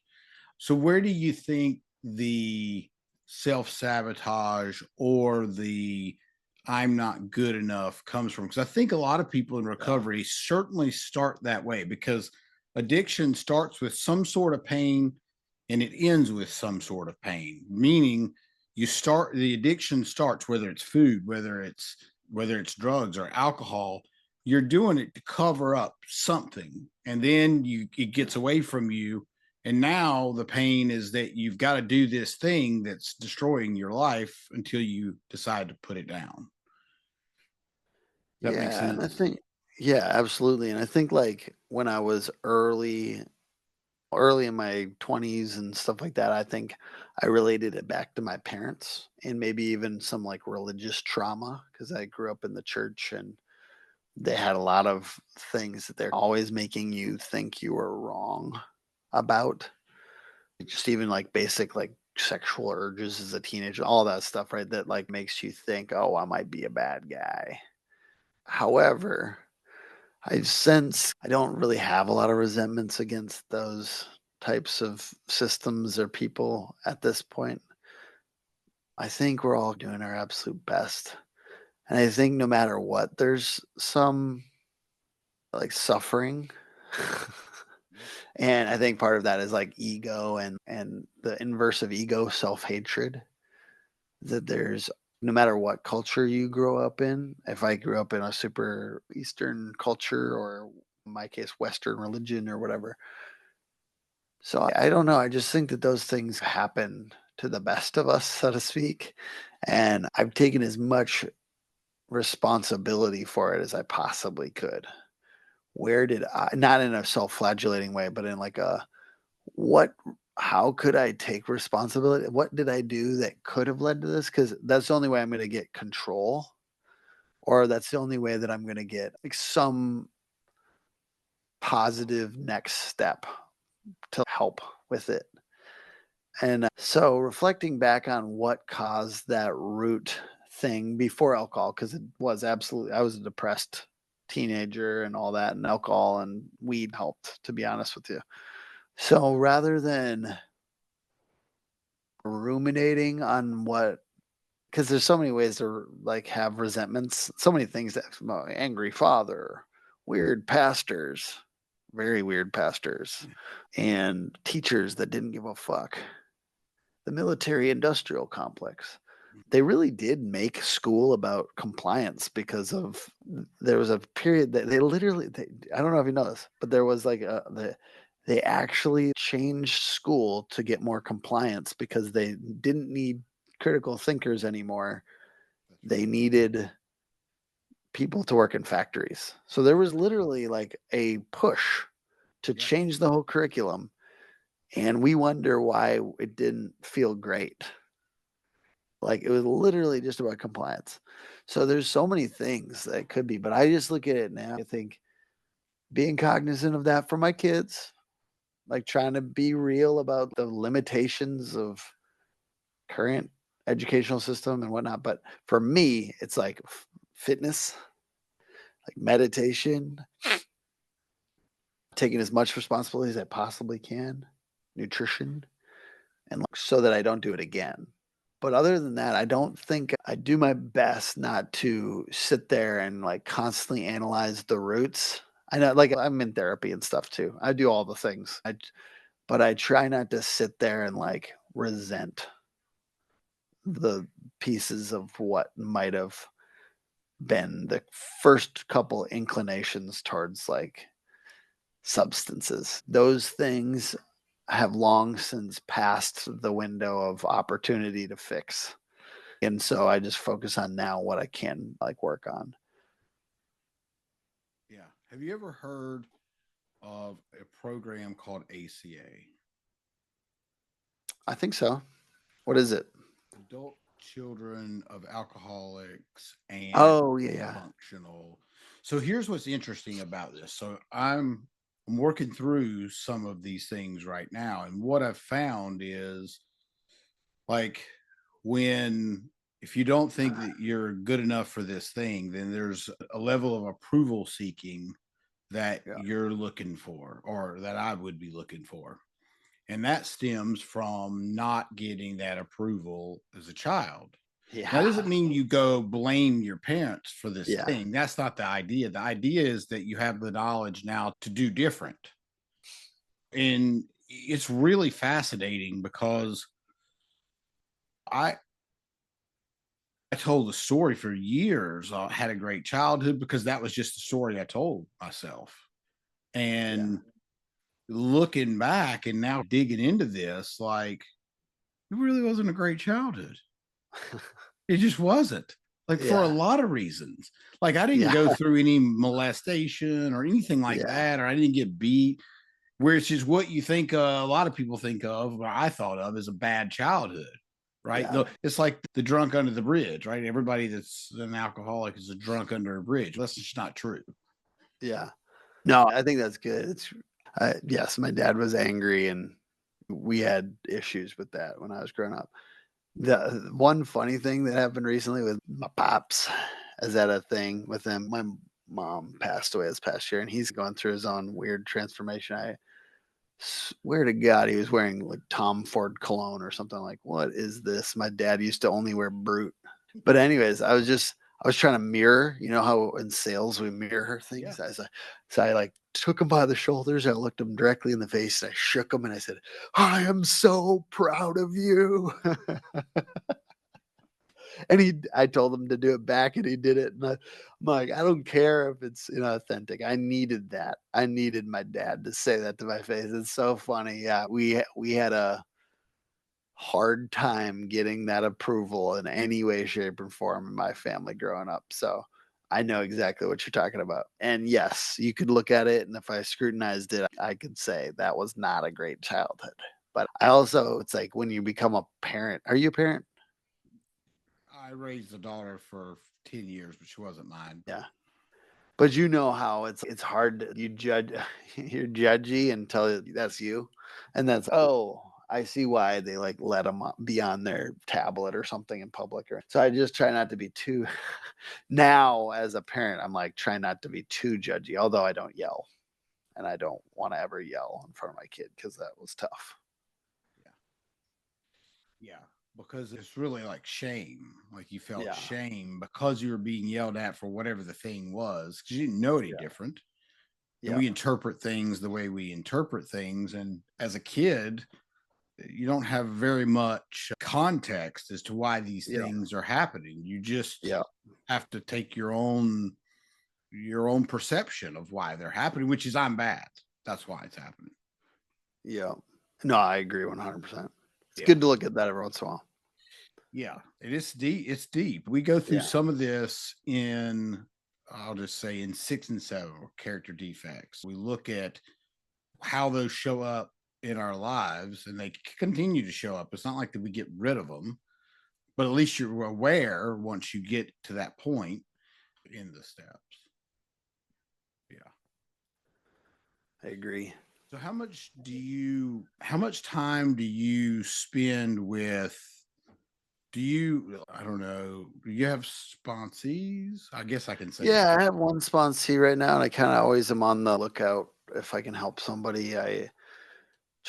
So, where do you think the self sabotage or the I'm not good enough comes from? Because I think a lot of people in Yeah. recovery certainly start that way because addiction starts with some sort of pain and it ends with some sort of pain, meaning the addiction starts, whether it's food, whether it's drugs or alcohol, you're doing it to cover up something, and then it gets away from you, and now the pain is that you've got to do this thing that's destroying your life until you decide to put it down. That makes Yeah. And I sense. think, yeah, absolutely. And I think like when I was early in my 20s and stuff like that, I think I related it back to my parents and maybe even some like religious trauma because I grew up in the church and they had a lot of things that they're always making you think you were wrong about. Just even like basic like sexual urges as a teenager, all that stuff, right? That like makes you think, oh, I might be a bad guy. However, I sense I don't really have a lot of resentments against those types of systems or people at this point. I think we're all doing our absolute best. And I think no matter what, there's some like suffering. And I think part of that is like ego and the inverse of ego, self-hatred. That there's no matter what culture you grow up in, if I grew up in a super Eastern culture or in my case, Western religion or whatever. So I don't know. I just think that those things happen to the best of us, so to speak. And I've taken as much responsibility for it as I possibly could. Where did I, not in a self flagellating way, but in like a, what how could I take responsibility? What did I do that could have led to this? Because that's the only way I'm gonna get control, or that's the only way that I'm gonna get, like, some positive next step to help with it. And, so reflecting back on what caused that root thing before alcohol, because it was absolutely I was a depressed teenager and all that, and alcohol and weed helped, to be honest with you. So rather than ruminating on what, because there's so many ways to like have resentments, so many things that angry father, weird pastors, very weird pastors, and teachers that didn't give a fuck, the military industrial complex. They really did make school about compliance because of there was a period that I don't know if you know this, but there was like they actually changed school to get more compliance because they didn't need critical thinkers anymore. They needed people to work in factories. So there was literally like a push to Yeah. change the whole curriculum, and we wonder why it didn't feel great. Like, it was literally just about compliance. So there's so many things that could be, but I just look at it now, I think being cognizant of that for my kids, like trying to be real about the limitations of current educational system and whatnot. But for me, it's like fitness, like meditation, taking as much responsibility as I possibly can, nutrition, and like, so that I don't do it again. But other than that, I don't think I do my best not to sit there and like constantly analyze the roots. I know, like I'm in therapy and stuff too. I do all the things. But I try not to sit there and like resent the pieces of what might have been the first couple inclinations towards like substances. Those things have long since passed the window of opportunity to fix. And so I just focus on now what I can like work on. Yeah. Have you ever heard of a program called ACA? I think so. What is it? Adult Children of Alcoholics and Oh, yeah, yeah. Functional. So here's what's interesting about this. So I'm working through some of these things right now, and what I've found is like when if you don't think that you're good enough for this thing, then there's a level of approval seeking that Yeah. you're looking for, or that I would be looking for. And that stems from not getting that approval as a child. Now, it doesn't Yeah. mean you go blame your parents for this Yeah. thing. That's not the idea. The idea is that you have the knowledge now to do different. And it's really fascinating because I I told the story for years. I had a great childhood because that was just the story I told myself. Yeah. And looking back and now digging into this, like it really wasn't a great childhood. It just wasn't. Like for a Yeah. lot of reasons. Like I didn't Yeah. go through any molestation or anything like Yeah. that, or I didn't get beat, where it's just what you think a lot of people think of, or I thought of as a bad childhood, right? Yeah. It's like the drunk under the bridge, right? Everybody that's an alcoholic is a drunk under a bridge. That's just not true. Yeah. No, I think that's good. Yes, my dad was angry and we had issues with that when I was growing up. The one funny thing that happened recently with my pops is that a thing with him. My mom passed away this past year and he's going through his own weird transformation. I swear to God, he was wearing like Tom Ford cologne or something. Like, what is this? My dad used to only wear Brute. But anyways, I was trying to mirror, you know how in sales we mirror Yeah. things. So I like took him by the shoulders. I looked him directly in the face. And I shook him and I said, "I am so proud of you." And I told him to do it back, and he did it. And I'm like, I don't care if it's inauthentic. I needed that. I needed my dad to say that to my face. It's so funny. Yeah, we had a hard time getting that approval in any way, shape, or form in my family growing up. So I know exactly what you're talking about. And yes, you could look at it, and if I scrutinized it, I could say that was not a great childhood. But I also, it's like when you become a parent. Are you a parent? I raised a daughter for 10 years, but she wasn't mine. Yeah. But you know how it's hard to, you judge you're judgy until that's you. And that's, oh, I see why they like let them be on their tablet or something in public. Or so I just try not to be too now as a parent, I'm like trying not to be too judgy, although I don't yell and I don't want to ever yell in front of my kid because that was tough. Yeah. Yeah. Because it's really like shame. Like you felt Yeah. shame because you were being yelled at for whatever the thing was, because you didn't know any Yeah. different. And Yeah. we interpret things the way we interpret things. And as a kid, you don't have very much context as to why these Yeah. things are happening. You just Yeah. have to take your own perception of why they're happening, which is I'm bad. That's why it's happening. Yeah. No, I agree 100%. It's Yeah. good to look at that every once in a while. Yeah. It is deep. It's deep. We go through Yeah. some of this in, I'll just say, in 6 and 7, character defects. We look at how those show up in our lives, and they continue to show up. It's not like that we get rid of them, but at least you're aware once you get to that point in the steps. Yeah. I agree. So how much time do you spend with, I don't know, do you have sponsees? I guess I can say Yeah, that. I have one sponsee right now, and I kind of always am on the lookout if I can help somebody. I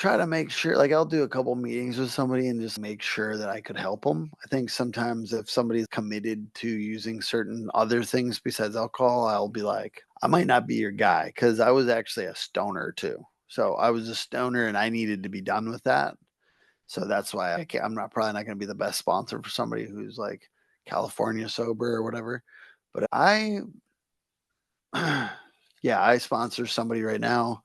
try to make sure, like, I'll do a couple meetings with somebody and just make sure that I could help them. I think sometimes if somebody's committed to using certain other things besides alcohol, I'll be like, I might not be your guy because I was actually a stoner too. So I was a stoner and I needed to be done with that. So that's why I'm not probably not going to be the best sponsor for somebody who's like California sober or whatever. But yeah, I sponsor somebody right now.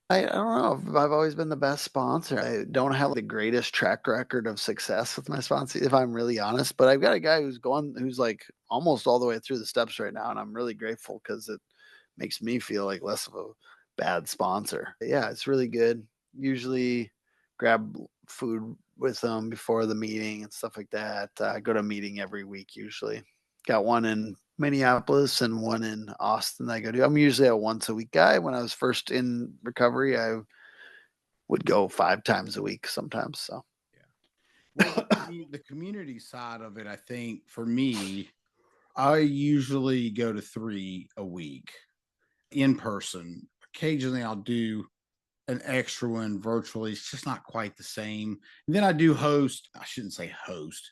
I don't know if I've always been the best sponsor. I don't have the greatest track record of success with my sponsor, if I'm really honest. But I've got a guy who's like almost all the way through the steps right now, and I'm really grateful because it makes me feel like less of a bad sponsor. But yeah, it's really good. Usually grab food with them before the meeting and stuff like that. I go to a meeting every week usually. Got one in Minneapolis and one in Austin that I go to. I'm usually a once a week guy. When I was first in recovery, I would go 5 times a week sometimes. So Yeah. Well, the community side of it, I think for me, I usually go to 3 a week in person. Occasionally I'll do an extra one virtually. It's just not quite the same. And then I do host, I shouldn't say host.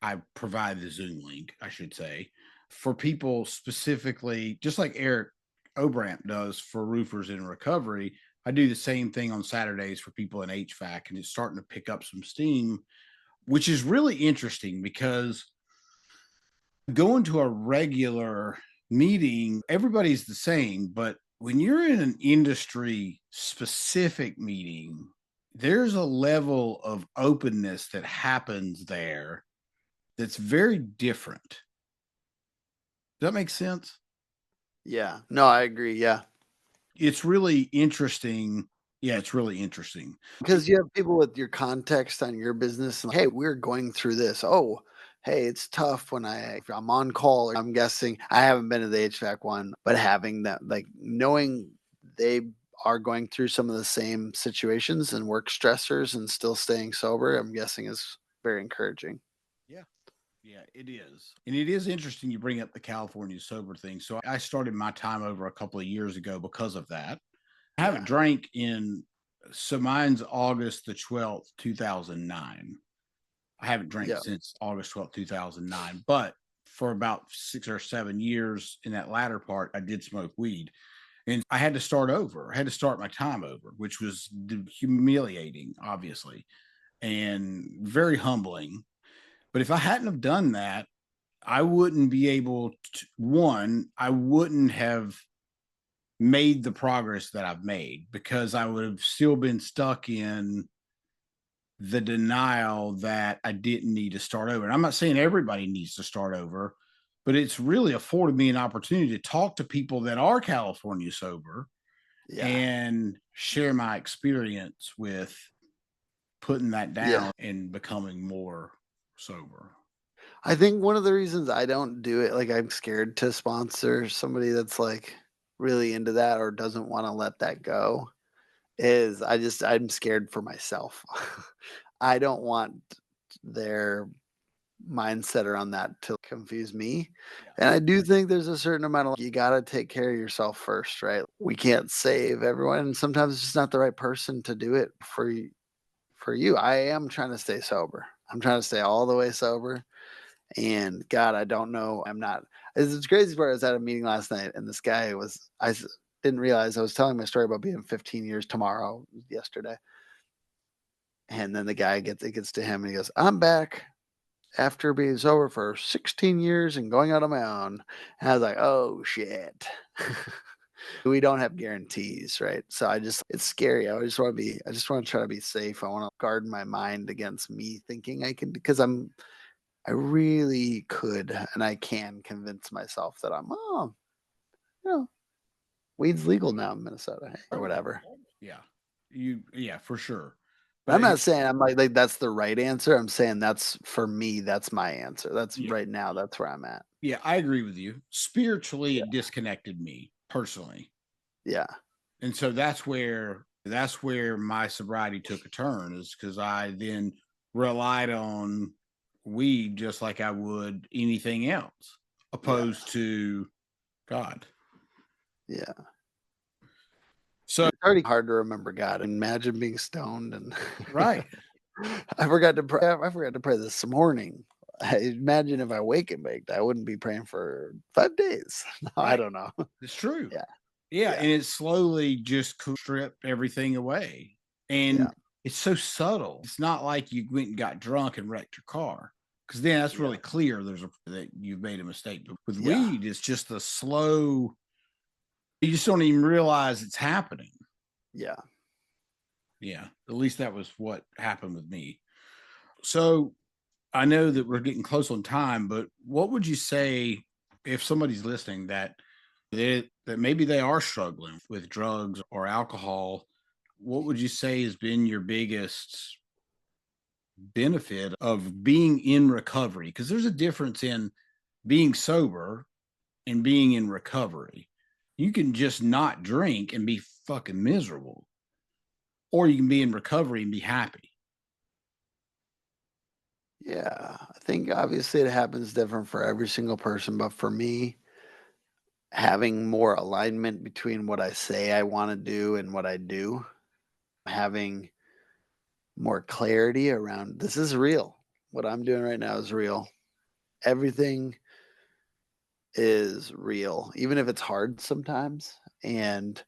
I provide the Zoom link, I should say, for people specifically, just like Eric Obramp does for roofers in recovery. I do the same thing on Saturdays for people in HVAC, and it's starting to pick up some steam, which is really interesting because going to a regular meeting, everybody's the same, but when you're in an industry specific meeting, there's a level of openness that happens there that's very different. Does that make sense? yeah, no, I agree. Yeah. It's really interesting. Yeah, it's really interesting. Because you have people with your context on your business. And, hey, we're going through this. Oh, hey, it's tough when if I'm on call. I'm guessing I haven't been to the HVAC one, but having that, like knowing they are going through some of the same situations and work stressors and still staying sober, I'm guessing is very encouraging. Yeah. Yeah, it is. And it is interesting you bring up the California sober thing. So I started my time over a couple of years ago because of that. I haven't Yeah. drank so mine's August the 12th, 2009. I haven't drank Yeah. since August 12th, 2009, but for about 6 or 7 years in that latter part, I did smoke weed. And I had to start over. I had to start my time over, which was humiliating, obviously, and very humbling. But if I hadn't have done that, I wouldn't be able to, one, I wouldn't have made the progress that I've made because I would have still been stuck in the denial that I didn't need to start over. And I'm not saying everybody needs to start over, but it's really afforded me an opportunity to talk to people that are California sober Yeah. and share my experience with putting that Yeah. down and becoming more sober. I think one of the reasons I don't do it, like I'm scared to sponsor somebody that's like really into that or doesn't want to let that go, is I'm scared for myself. I don't want their mindset around that to confuse me. Yeah. And I do think there's a certain amount of you gotta take care of yourself first, right? We can't save everyone. And sometimes it's just not the right person to do it for you. I am trying to stay sober. I'm trying to stay all the way sober. And God, I don't know. I'm not. It's crazy part. I was at a meeting last night, and this guy was. Didn't realize I was telling my story about being 15 years tomorrow, yesterday, and then the guy gets to him, and he goes, "I'm back after being sober for 16 years and going out on my own." And I was like, "Oh shit." We don't have guarantees, right? So it's scary. I just want to try to be safe. I want to guard my mind against me thinking I can, because I really could and I can convince myself that you know, weed's legal now in Minnesota, hey, or whatever. Yeah. Yeah, for sure. I'm But not saying I'm like that's the right answer. I'm saying that's for me, that's my answer. That's yeah, right now, that's where I'm at. yeah, I agree with you. Spiritually, Yeah. it disconnected me personally. Yeah. And so that's where my sobriety took a turn, is because I then relied on weed just like I would anything else, Yeah. opposed to God. Yeah. So, It's already hard to remember God. Imagine being stoned and right, I forgot to pray this morning. Imagine if I wake and baked, I wouldn't be praying for 5 days. No, I right. don't know. It's true. Yeah, Yeah, yeah, and it slowly just stripped everything away, yeah, and it's so subtle. It's not like you went and got drunk and wrecked your car, because then that's yeah, really clear that you've made a mistake. But with yeah, weed, it's just a slow. You just don't even realize it's happening. yeah. Yeah, at least that was what happened with me. So I know that we're getting close on time, but what would you say if somebody's listening that maybe they are struggling with drugs or alcohol? What would you say has been your biggest benefit of being in recovery? Because there's a difference in being sober and being in recovery. You can just not drink and be fucking miserable, or you can be in recovery and be happy. Yeah, I think obviously it happens different for every single person, but for me, having more alignment between what I say I want to do and what I do, having more clarity around this is real. What I'm doing right now is real. Everything is real, even if it's hard sometimes. And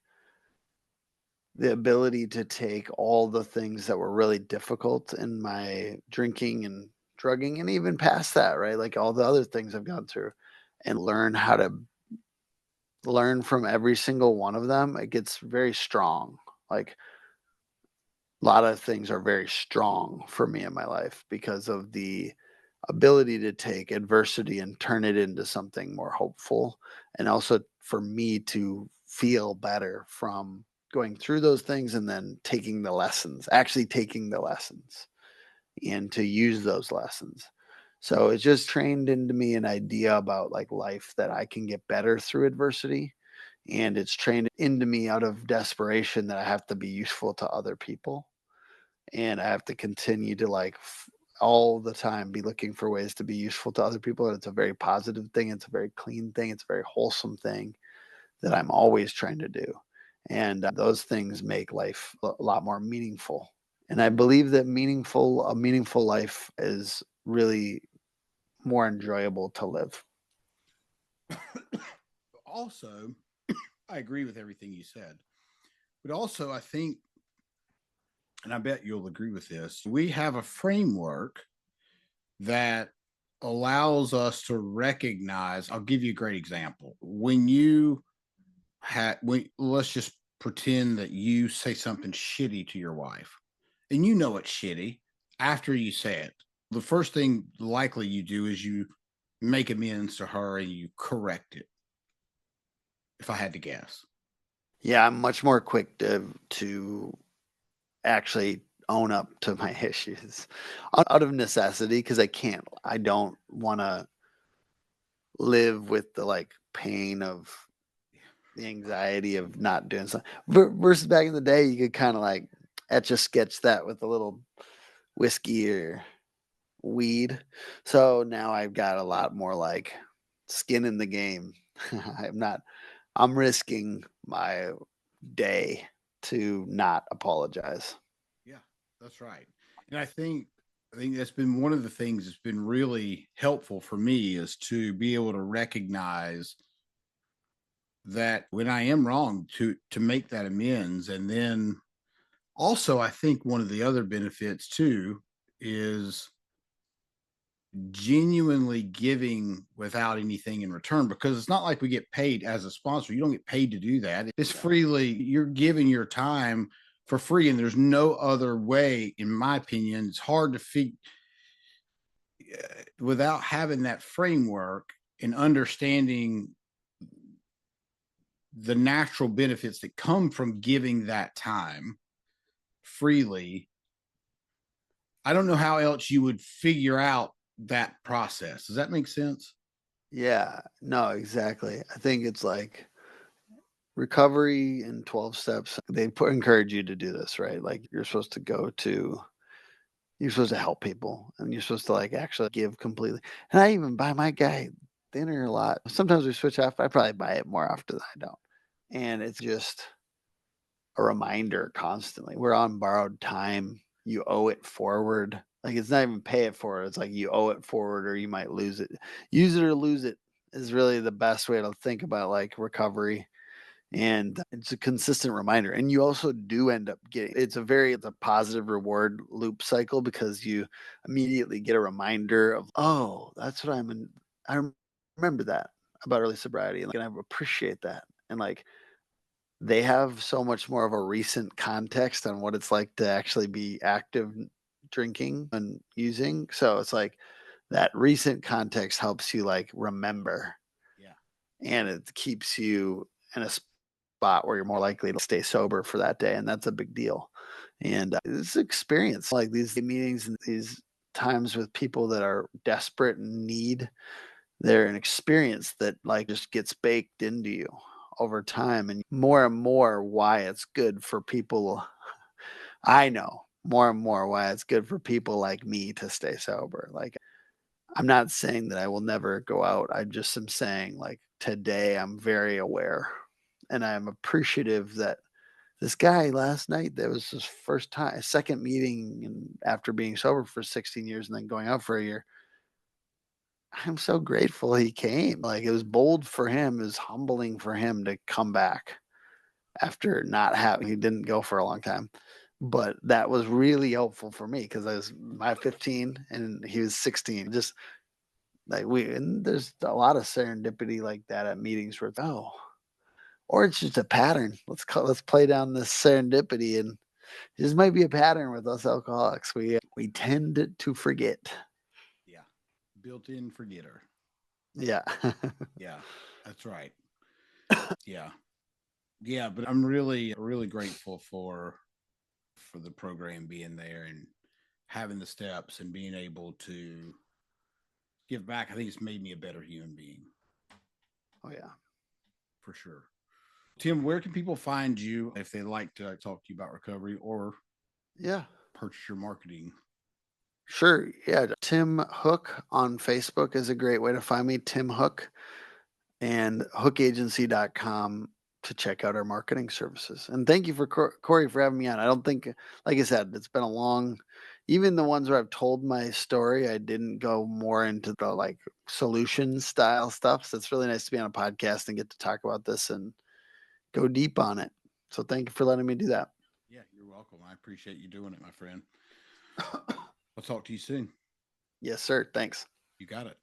the ability to take all the things that were really difficult in my drinking and drugging, and even past that, right? Like all the other things I've gone through, and learn how to learn from every single one of them, it gets very strong. Like a lot of things are very strong for me in my life because of the ability to take adversity and turn it into something more hopeful. And also for me to feel better from going through those things and then taking the lessons, actually taking the lessons and to use those lessons. So it's just trained into me an idea about like life that I can get better through adversity. And it's trained into me out of desperation that I have to be useful to other people. And I have to continue to like all the time be looking for ways to be useful to other people. And it's a very positive thing. It's a very clean thing. It's a very wholesome thing that I'm always trying to do. And those things make life a lot more meaningful. And I believe that a meaningful life is really more enjoyable to live. Also, I agree with everything you said, but also I think, and I bet you'll agree with this, we have a framework that allows us to recognize. I'll give you a great example. When you let's just pretend that you say something shitty to your wife, and you know it's shitty. After you say it, the first thing likely you do is you make amends to her and you correct it. If I had to guess. Yeah, I'm much more quick to actually own up to my issues out of necessity because I don't want to live with the like pain of the anxiety of not doing something versus back in the day you could kind of like etch a sketch that with a little whiskey or weed. So now I've got a lot more like skin in the game. I'm risking my day to not apologize. Yeah, that's right. And I think that's been one of the things that's been really helpful for me is to be able to recognize that when I am wrong to make that amends. And then also I think one of the other benefits too is genuinely giving without anything in return, because it's not like we get paid as a sponsor. You don't get paid to do that. It's Yeah. freely, you're giving your time for free, and there's no other way, in my opinion. It's hard to figure without having that framework and understanding the natural benefits that come from giving that time freely. I don't know how else you would figure out that process. Does that make sense? Yeah, no, exactly. I think it's like recovery in 12 steps. They encourage you to do this, right? Like you're supposed to help people and you're supposed to like actually give completely. And I even buy my guy dinner a lot. Sometimes we switch off. I probably buy it more often than I don't. And it's just a reminder constantly. We're on borrowed time. You owe it forward. Like, it's not even pay it forward. It's like you owe it forward or you might lose it. Use it or lose it is really the best way to think about like recovery. And it's a consistent reminder. And you also do end up getting it's a positive reward loop cycle because you immediately get a reminder of, oh, that's what I'm in. I remember that about early sobriety. And I appreciate that. And like they have so much more of a recent context on what it's like to actually be active drinking and using. So it's like that recent context helps you like remember, Yeah. and it keeps you in a spot where you're more likely to stay sober for that day, and that's a big deal. And this experience, like these meetings and these times with people that are desperate and need, they're an experience that like just gets baked into you over time, and more why it's good for people. I know more and more why it's good for people like me to stay sober. Like, I'm not saying that I will never go out. I just am saying, like, today I'm very aware and I'm appreciative that this guy last night, that was his first time, second meeting, and after being sober for 16 years and then going out for a year. I'm so grateful he came. Like, it was bold for him, it was humbling for him to come back after not having, he didn't go for a long time. But that was really helpful for me because I was my 15 and he was 16. Just like and there's a lot of serendipity like that at meetings where it's, oh, or it's just a pattern. Let's play down this serendipity, and this might be a pattern with us alcoholics. We tend to forget. Yeah. Built in forgetter. Yeah. Yeah. That's right. Yeah. Yeah. But I'm really grateful for the program being there and having the steps and being able to give back. I think it's made me a better human being Oh yeah. for sure. Tim, where can people find you if they like to talk to you about recovery or Yeah. purchase your marketing? Sure. Yeah. Tim Hook on Facebook is a great way to find me. Tim Hook, and hookagency.com to check out our marketing services. And thank you for Corey for having me on. I don't think, like I said, it's been a long, even the ones where I've told my story, I didn't go more into the like solution style stuff. So it's really nice to be on a podcast and get to talk about this and go deep on it. So thank you for letting me do that. Yeah, you're welcome. I appreciate you doing it, my friend. I'll talk to you soon. Yes, sir. Thanks. You got it.